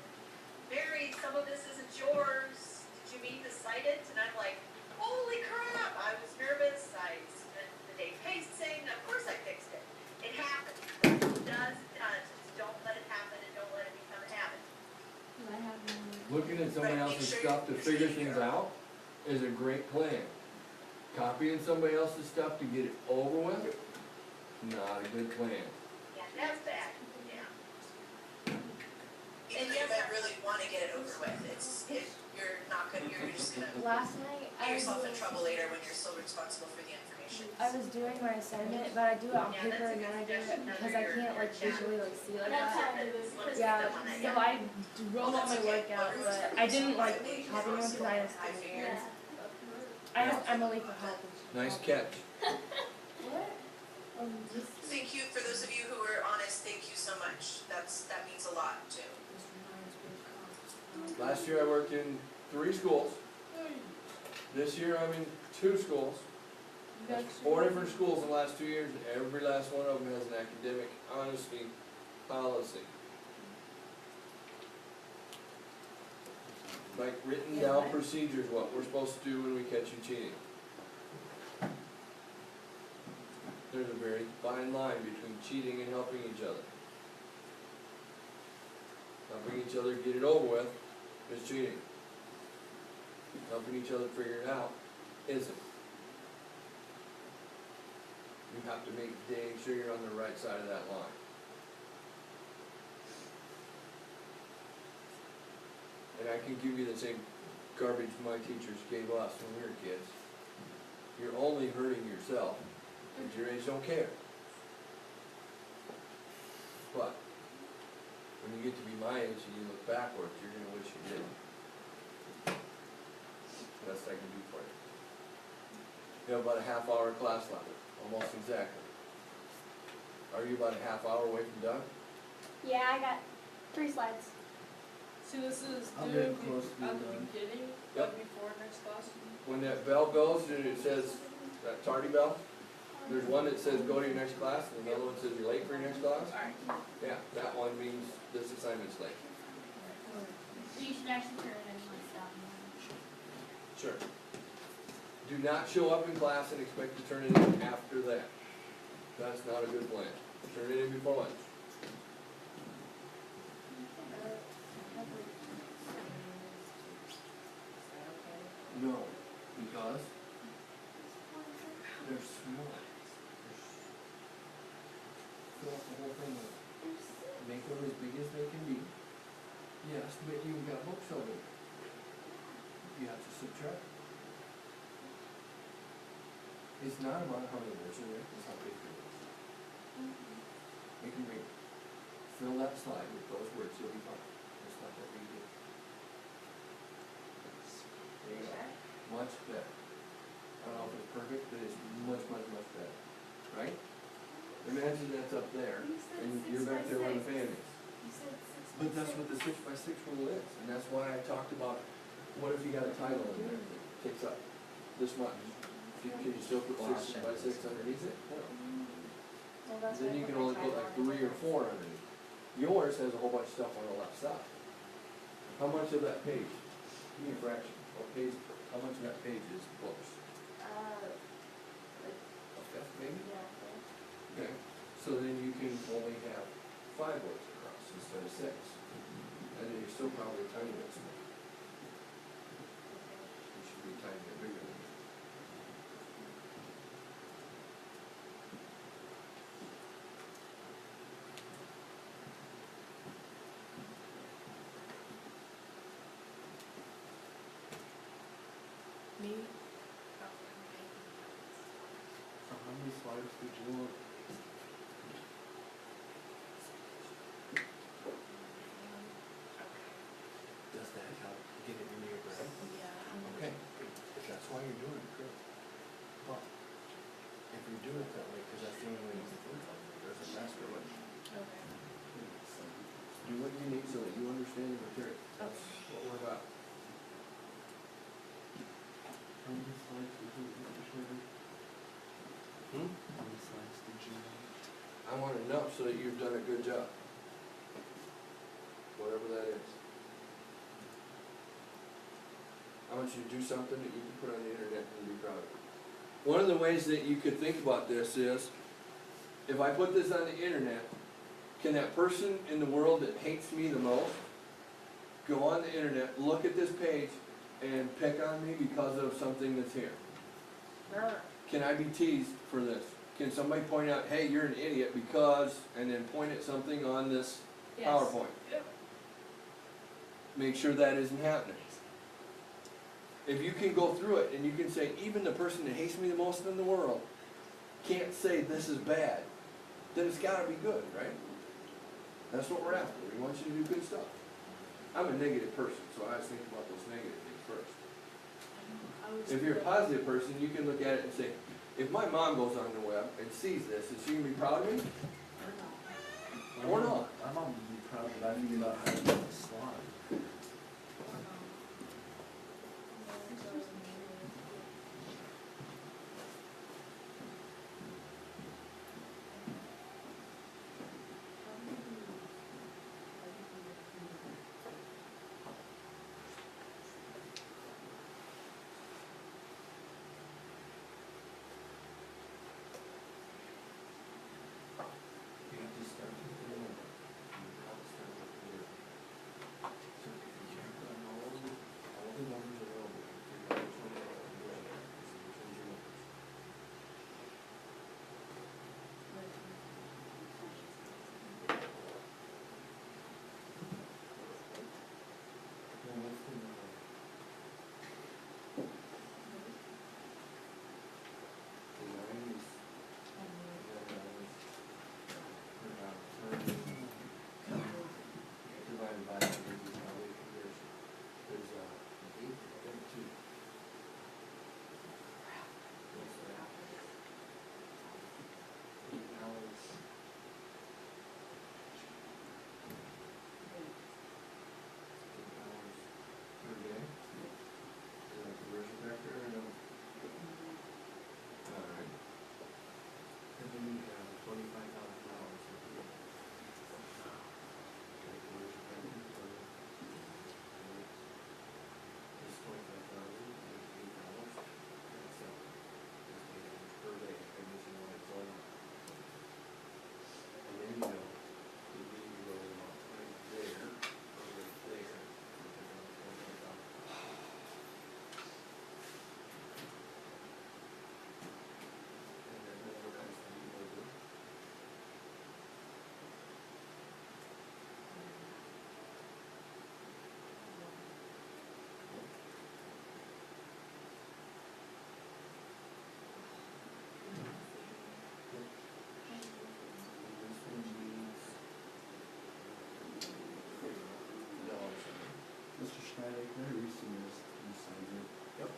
Mary, some of this isn't yours. Did you mean to cite it? And I'm like, holy crap, I was nervous. I spent the day pacing. Of course I fixed it. It happens. It does. Just don't let it happen and don't let it become a habit. I have one. Looking at somebody Right, make else's sure stuff to you're figure taking things care of out is a great plan. Copying somebody else's stuff to get it over with, not a good plan. Yeah, that's bad. Yeah. Even though you might really wanna get it over with, if you're not gonna, you're just gonna Last night, get yourself in trouble later when you're still responsible for the information. I was doing my assignment, but I do it on Yeah, paper that's a and then I good do it suggestion. because I can't like visually like see like That's that. how I do it. Let's Yeah, get them on that, so yeah. I wrote all my work out, but I didn't like copy them because I was I figured. I asked Emily for help. Nice catch. What? Thank you, for those of you who are honest, thank you so much. That means a lot too. Last year I worked in 3 schools. This year I'm in 2 schools. That's 4 different schools in the last 2 years, and every last one of them has an academic honesty policy. Like written down procedures, what we're supposed to do when we catch you cheating. There's a very fine line between cheating and helping each other. Helping each other get it over with is cheating. Helping each other figure it out isn't. You have to make dang sure you're on the right side of that line. And I can give you the same garbage my teachers gave us when we were kids. You're only hurting yourself, because your age don't care. But when you get to be my age and you look backwards, you're gonna wish you did. Best I can do for you. You have about a half-hour class left, almost exactly. Are you about a half hour away from done? Yeah, I got 3 slides. So this is I'm due getting close to being at the done. beginning, Yep. but before next class? When that bell goes and it says, that tardy bell, there's one that says go to your next class, and another one says you're late for your next class. Alright. Yeah, that one means this assignment's late. You should actually turn it in like that. Sure. Do not show up in class and expect to turn it in after that. That's not a good plan. Turn it in before lunch. No, because they're small. Fill up the whole thing with it. Make them as big as they can be. Yes, but you've got books over there. You have to subtract. It's not about how many words are there, it's how big it is. You can read. Fill that slide with those words, you'll be fine. It's not that big a deal. There you go. Much better. I don't know if it's perfect, but it's much, much, much better. Right? Imagine that's up there, and you're back there where the fan is. But that's what the 6x6 rule is, and that's why I talked about, what if you got a title in there that takes up this much? Can you still put 6x6 underneath it? No. Then you can only put like 3 or 4 underneath. Yours has a whole bunch of stuff on the left side. How much of that page? Give me a fraction. What page, how much of that page is books? A fifth maybe? Okay, so then you can only have 5 words across instead of 6. And then you're still probably a tiny bit small. You should be a tiny bit bigger than that. Me? So how many slides did you want? Does that help get it into your brain? Yeah. Okay, if that's why you're doing it, good. But if you do it that way, because that's the only way you can think of it, there's a faster way. Okay. Do what you need so that you understand the material. That's what we're about. How many slides did you want, Mr. Swivl? How many slides did you want? I want enough so that you've done a good job. Whatever that is. I want you to do something that you can put on the internet and be proud of. One of the ways that you could think about this is, if I put this on the internet, can that person in the world that hates me the most go on the internet, look at this page, and pick on me because of something that's here? Can I be teased for this? Can somebody point out, hey, you're an idiot because, and then point at something on this PowerPoint? Yep. Make sure that isn't happening. If you can go through it and you can say, even the person that hates me the most in the world can't say this is bad, then it's gotta be good, right? That's what we're after. We want you to do good stuff. I'm a negative person, so I always think about those negative things first. If you're a positive person, you can look at it and say, if my mom goes on the web and sees this, is she gonna be proud of me? Or not? My mom would be proud that I figured out how to do the slide. You have to start with the number. You have to start with the word. So if you check on all the numbers available, figure out which one you want to do, which one's your numbers. Now what's the number? The 9 is, divided by 100 is how we convert. There's an 8 and 2. What's that? 8 hours. 8 hours per day. Is that a conversion factor or no? Alright. And then you have $25,000 a year. Okay, conversion factor for is 25,000 and $8. That's just $8 per day, nationwide, it's all on. And then you know, you need to go right there, or right there. And then whatever comes to you over. Mr. Schneider, can I resend this, you signed it? Yep.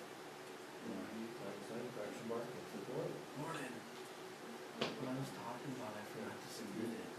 Morning. When I was talking about it, I forgot to submit it.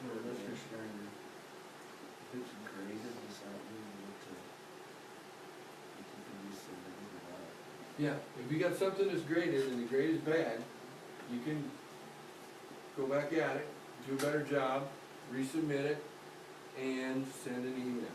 Well, Mr. Schneider, if it's graded, it's not able to, you can resubmit it without. Yeah, if you got something that's graded and the grade is bad, you can go back at it, do a better job, resubmit it, and send an email.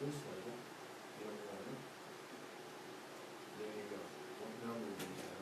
This level, you don't want it. There you go. What number do you have?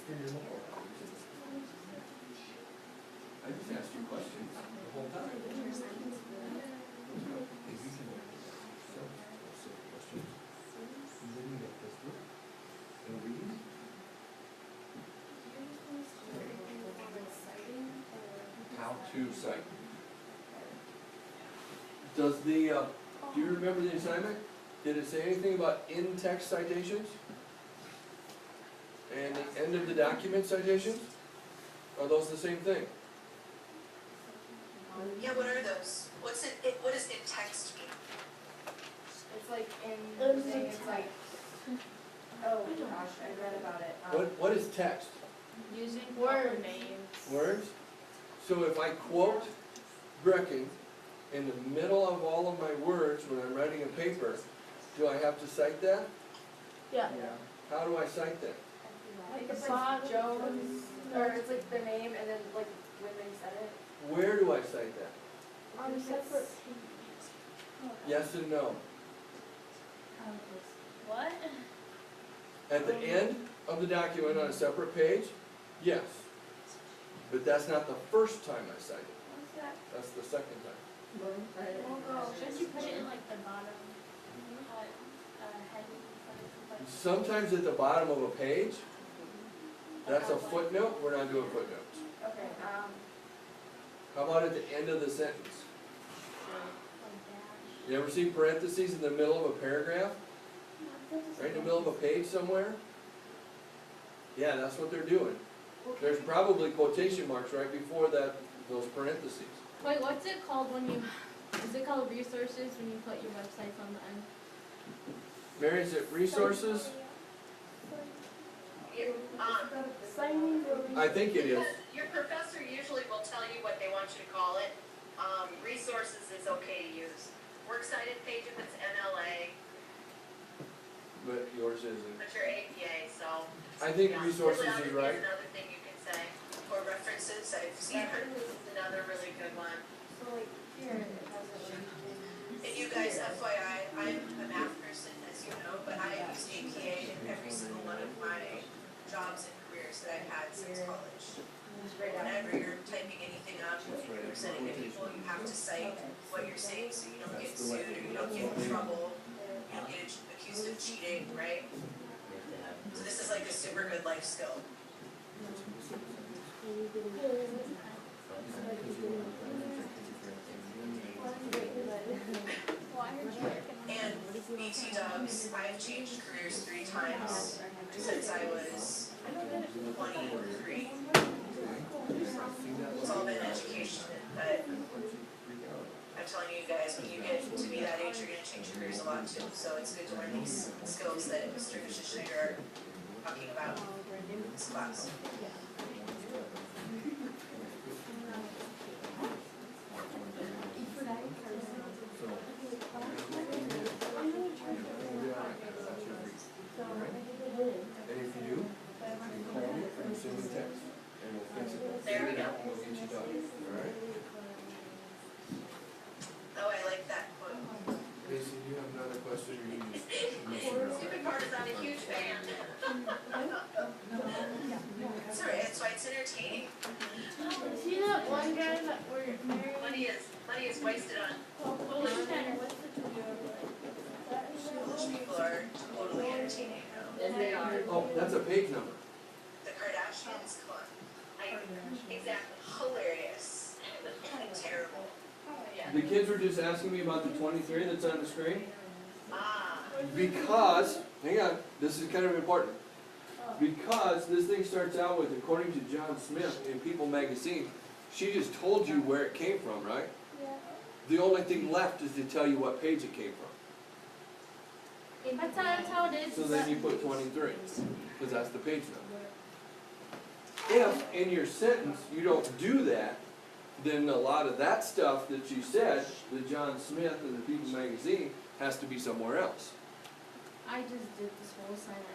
figured them all out. I just asked you questions the whole time. If you can ask yourself silly questions, and then you get this book. It'll be easy. How to cite. Does the, do you remember the assignment? Did it say anything about in-text citations? And the end of the document citations? Are those the same thing? Yeah, what are those? What does in text mean? It's like in, saying it's like, oh gosh, I read about it. What is text? Using Words. proper names. Words? So if I quote Brecken in the middle of all of my words when I'm writing a paper, do I have to cite that? Yeah. How do I cite that? Like it's like Jones, or it's like the name and then like when they said it. Where do I cite that? On a separate. Yes and no. What? At the end of the document on a separate page? Yes. But that's not the first time I cite it. What's that? That's the second time. Shouldn't you put it in like the bottom? Sometimes at the bottom of a page, that's a footnote, we're not doing footnotes. Okay, How about at the end of the sentence? You ever see parentheses in the middle of a paragraph? Right in the middle of a page somewhere? Yeah, that's what they're doing. There's probably quotation marks right before that, those parentheses. Wait, what's it called when you, is it called resources when you put your websites on the end? Mary, is it resources? You, I think it is. Your professor usually will tell you what they want you to call it. Resources is okay to use. Works cited page if it's NLA, But yours isn't. but your APA, so. I think yeah. resources is Bibliography right. is another thing you can say. Or references, I've seen her. References is another really good one. so like here it has it. And you guys, FYI, I'm a math person, as you know, but I have used APA in every single one of my jobs and careers that I've had since college. Whenever you're typing anything up, if you're presenting to people, you have to cite what you're saying so you don't get sued or you don't get in trouble. You don't get accused of cheating, right? So this is like a super good life skill. And BT Dubs, I've changed careers 3 times since I was 23. It's all been education, but I'm telling you guys, when you get to be that age, you're gonna change careers a lot too. So it's good to learn these skills that Mr. Fisher are talking about in this class. And if you do, you call me or you send me a text, and we'll fix it. There we go. We'll get you done, alright? Oh, I like that quote. Mason, do you have another question, or you just? Stupid part is I'm a huge fan. It's alright, that's why it's entertaining. See that one guy that we're married? Money is wasted on What's the Foolish people are totally entertaining though. they are. Oh, that's a page number. The Kardashians, come on. Exactly. Hilarious. And terrible. Yeah. The kids were just asking me about the 23 that's on the screen. Ah, Because, hang on, this is kind of important. Because this thing starts out with, according to John Smith in People magazine, she just told you where it came from, right? The only thing left is to tell you what page it came from. That's how it is. So then you put 23, because that's the page number. If in your sentence you don't do that, then a lot of that stuff that you said, the John Smith and the People magazine, has to be somewhere else. I just did this whole assignment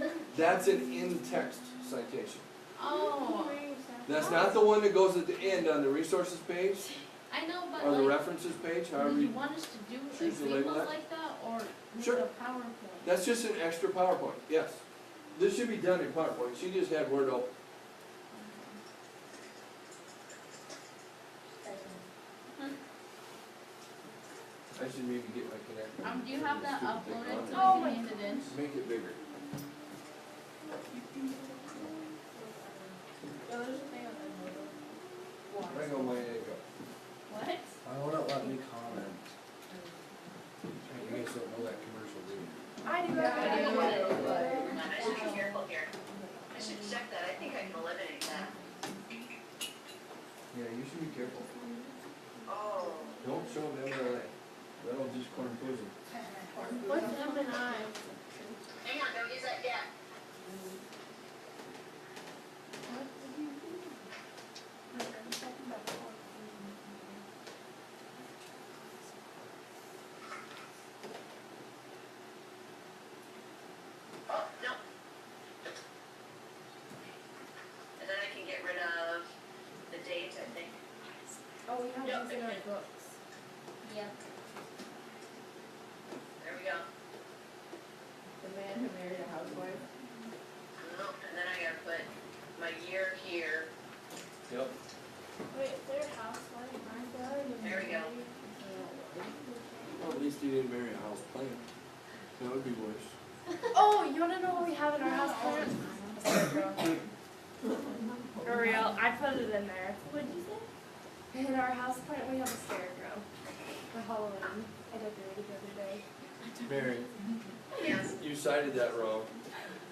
wrong. That's an in-text citation. Oh. That's not the one that goes at the end on the resources page, I know, but or the like, references page, however do you you, want us to do choose to label examples that? like that, or make Sure. a PowerPoint? that's just an extra PowerPoint, yes. this should be done in PowerPoint, she just had Word open. I should maybe get my connector. Do you have that Stupid thing uploaded on so there. we can hand it in? Make it bigger. Yeah, there's a thing on Edmodo. Bring on my egg up. What? I won't let me comment. You guys don't know that commercial, do you? I do. I should be careful here. I should check that, I think I can eliminate that. Yeah, you should be careful. Oh. Don't show them MLA. That'll just corn pussy. What's M and I? Hang on, don't use that yet. Oh, no. And then I can get rid of the date, I think. Oh, we have Yep, these in our okay. books. Yep. There we go. The man who married a housewife. No, and then I gotta put my year here. Yep. Wait, is there a house like mine? There we go. Well, at least he didn't marry a house plant. That would be worse. Oh, you wanna know what we have in our house plant? For real, I put it in there. What'd you say? In our house plant, we have a scarecrow for Halloween. I decorated the other day. Mary, Yes, you cited that wrong.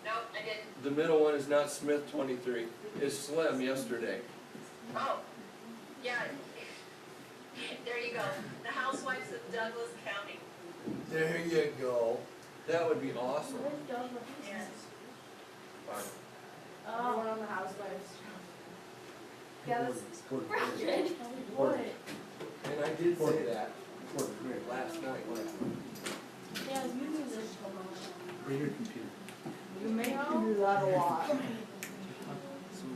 no, I didn't. The middle one is not Smith 23. It's Slim yesterday. Oh, yeah. There you go. The Housewives of Douglas County. There you go. That would be awesome. Where's Douglas? Yes. Fine. Oh, one on the housewives. Yeah, this Rocket. what? And I did say that last night. Yeah, you do this. Read your computer. You may have to do that a lot.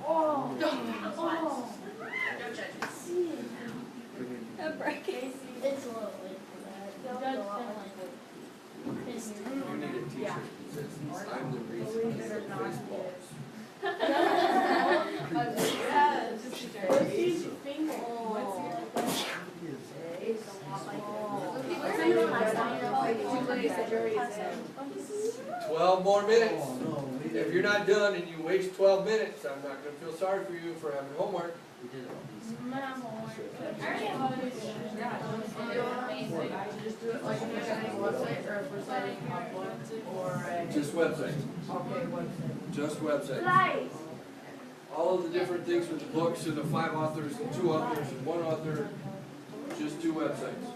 Oh. Housewives. No judgment. A bracket. It's a little late for that. Judge Finley. His You need a t-shirt that says, I'm the reason Believe he's it or in not, baseball. Yeah, it's just a What's his finger? What's your It's a lot like Oh, 12 more minutes. Oh, no, we If didn't. you're not done and you waste 12 minutes, I'm not gonna feel sorry for you for having homework. We did it on these. Just do it like if it's on a website or if we're setting up one or a. Just website, Okay, website. just website. Nice. All of the different things with the books and the 5 authors and 2 authors and 1 author, just 2 websites.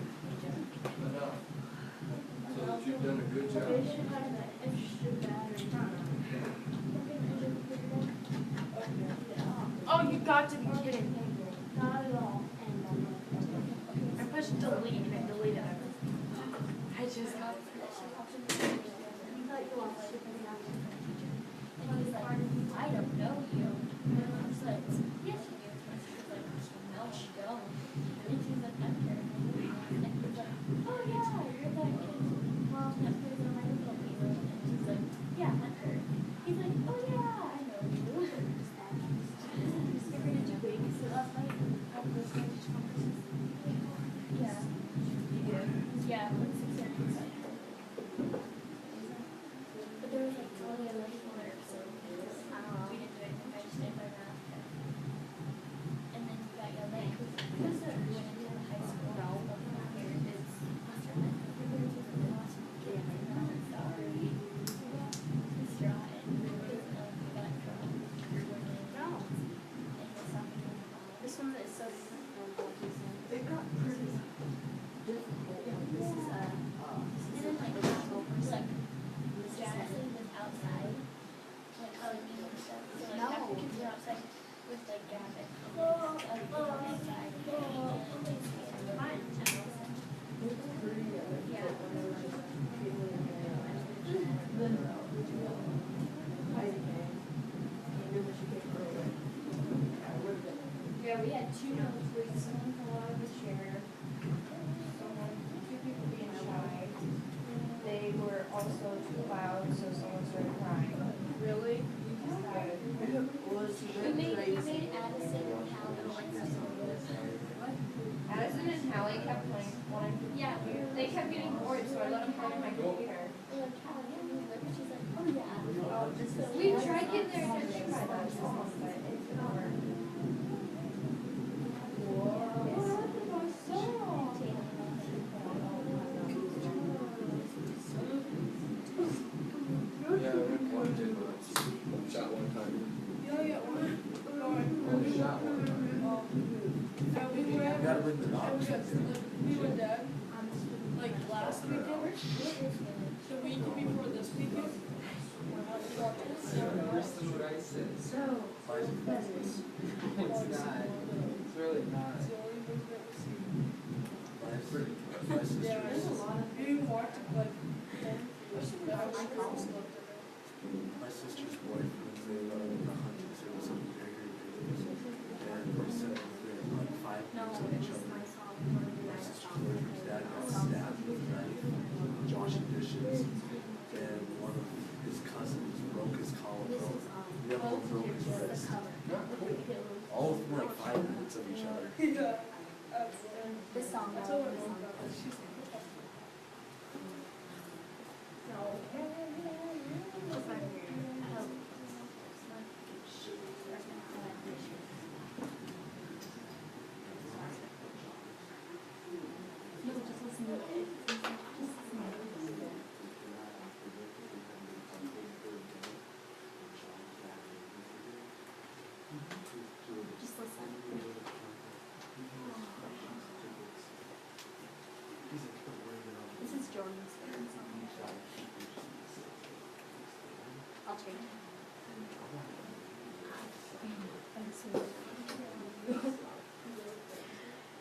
Enough. So that you've done a good job. They should have that extra battery. Oh, you got to be kidding. Not at all. I pushed delete and it deleted everything. I just got. I don't know you. And I was like, yes, you do. And she was like, no, she don't. And she's like, I'm here. And he's like, oh yeah, you're that kid. Mom, that plays on my little paper. And she's like, yeah, that's her. He's like, oh yeah, I know you. You're gonna do big. So last night, I was going to conferences. Yeah. You did. Yeah, like 6 years. But there was like only 11 more, so we didn't do anything. Gavin. Mine. Yeah, we had two nosebleeds, someone fell out of the chair, two people being shy. They were also too loud, so someone started crying. Really? Good. We made Addison and Hallie. Addison and Hallie kept wanting to. Yeah. They kept getting bored, so I let them play on my computer. We're like, Hallie, can you look? She's like, oh yeah. We tried getting their attention by that song, but it didn't work. Yeah, one did once. Shot one time. Only shot one time. You gotta bring the dogs. We were dead, like last weekend, the week before this weekend. Listen what I said. Why is it fastest? It's not. It's really not. My sister Yeah, is, we walked like, my sister's boyfriend, they went on a hunting service on very videos. And they said they're like 5 minutes on each other. My sister's boyfriend's dad got stabbed with a knife, washing dishes. And one of his cousins broke his collarbone. The other one broke his wrist. All of them like 5 minutes of each other. yeah, absolutely. The song. That's all we're Just listen. This is Jordan's favorite song. I'll change it.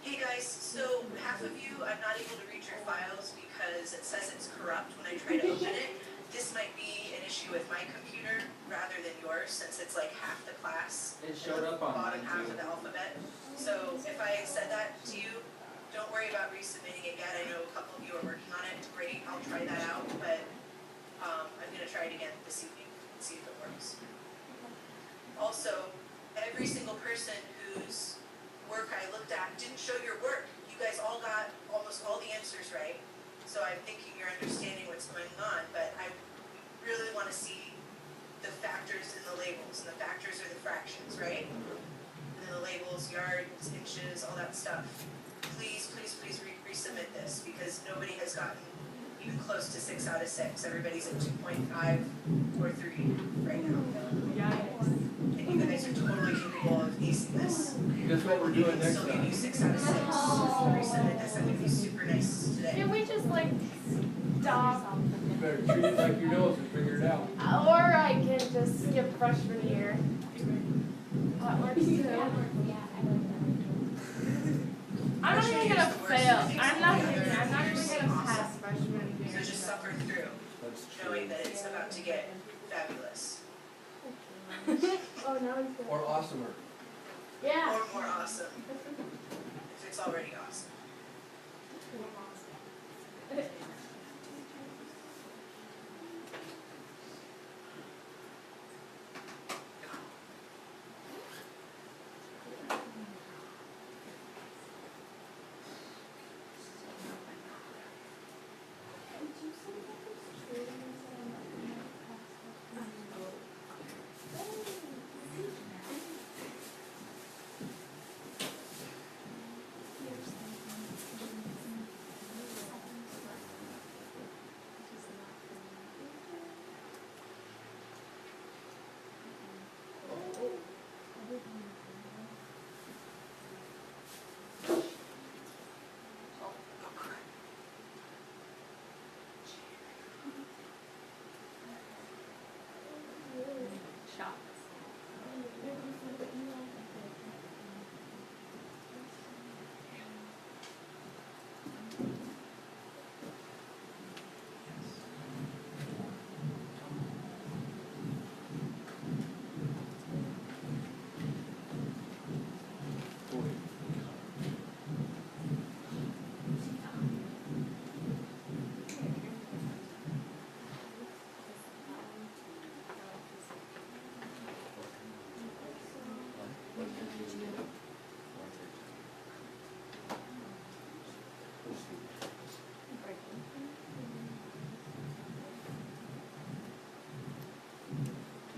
Hey guys, so half of you, I'm not able to read your files because it says it's corrupt when I try to open it. This might be an issue with my computer rather than yours, since it's like half the class. It showed up on Bottom mine half of too. the alphabet. So if I said that to you, don't worry about resubmitting it yet. I know a couple of you are working on it. Great, I'll try that out, but I'm gonna try it again this evening and see if it works. Also, every single person whose work I looked at didn't show your work. You guys all got almost all the answers right. So I'm thinking you're understanding what's going on, but I really want to see the factors in the labels, and the factors are the fractions, right? And then the labels, yards, inches, all that stuff. Please, please, please resubmit this, because nobody has gotten even close to 6 out of 6. Everybody's at 2.5 or 3 right now. And you guys are totally capable of acing this. Guess what we're doing next Still give you time? 6 out of 6. Resubmit this. I'm gonna be super nice today. Can we just like stop? You better treat it like your nose and figure it out. Or I can just skip freshman year. That works too. Yeah, I like that. I'm not Freshman even year's gonna the worst. fail. It makes I'm it not easier. even gonna Awesome. pass freshman So year. just suffer through, That's knowing true. that it's about to get fabulous. Oh, now he's good. Or awesomer. Yeah. Or more awesome. If it's already awesome.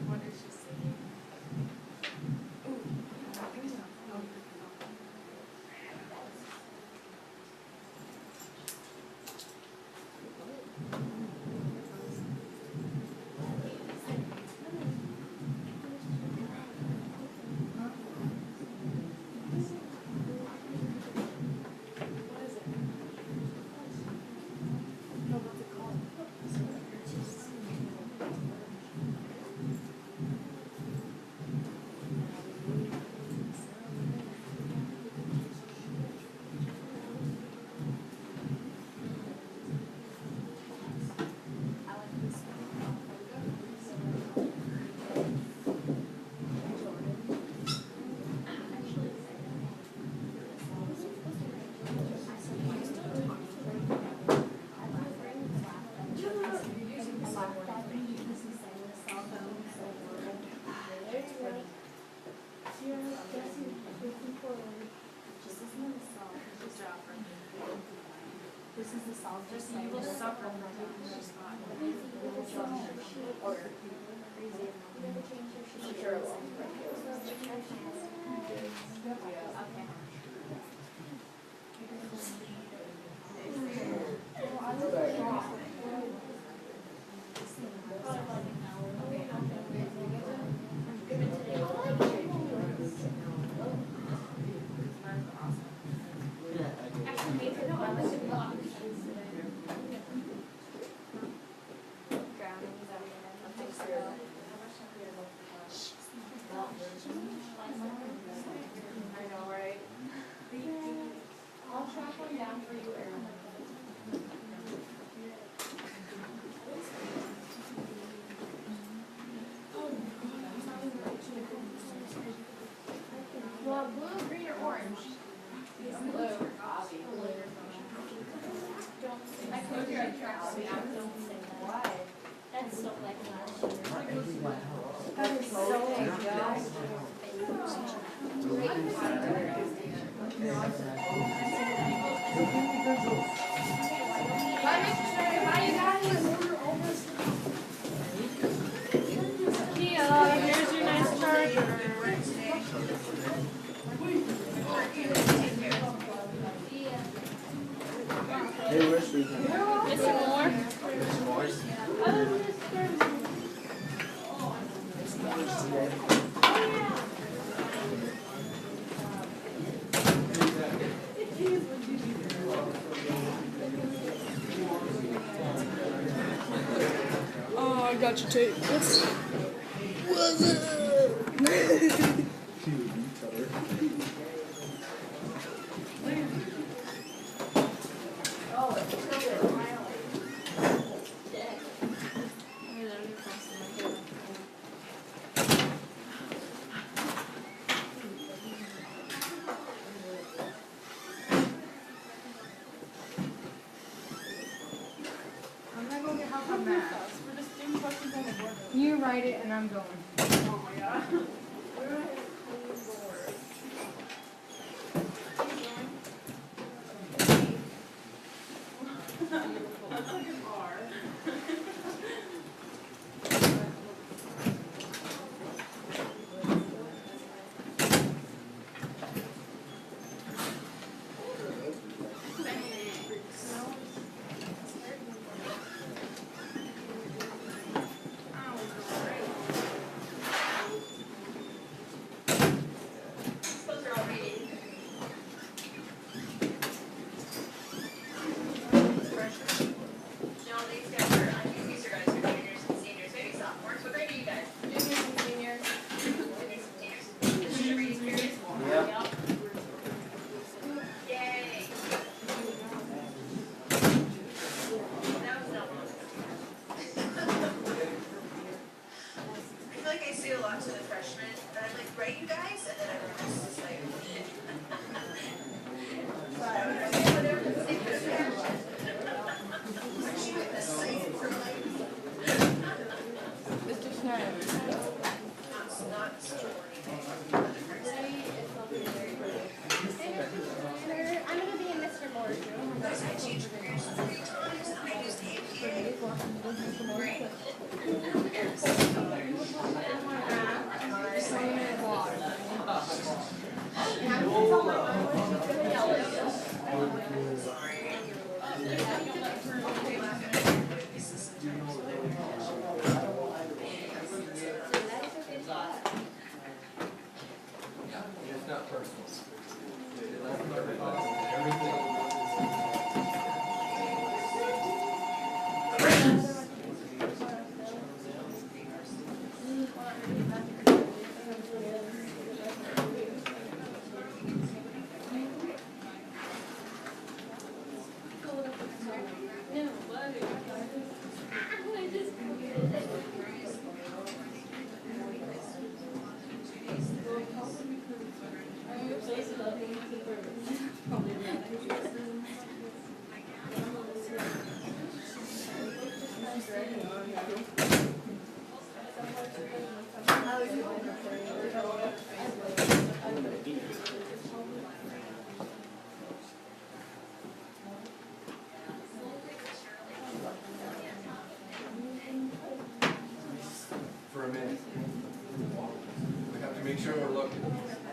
What is she saying? This is the salt. Just you will suffer from this spot. I know, right? I'll track one down for you, Erin. Well, blue, green, or orange? Blue. I told you I'd track one down. Why? That's so like last year. That is so good. Bye, Mr. Schneider. Bye, you guys. Kia, here's your nice charger. Hey, where's Sweet? Missing more? Oh, I got your tape. What's I'm gonna go get help on that. You write it and I'm going. Oh my god. That's like an R. For a minute. We have to make sure we're looking.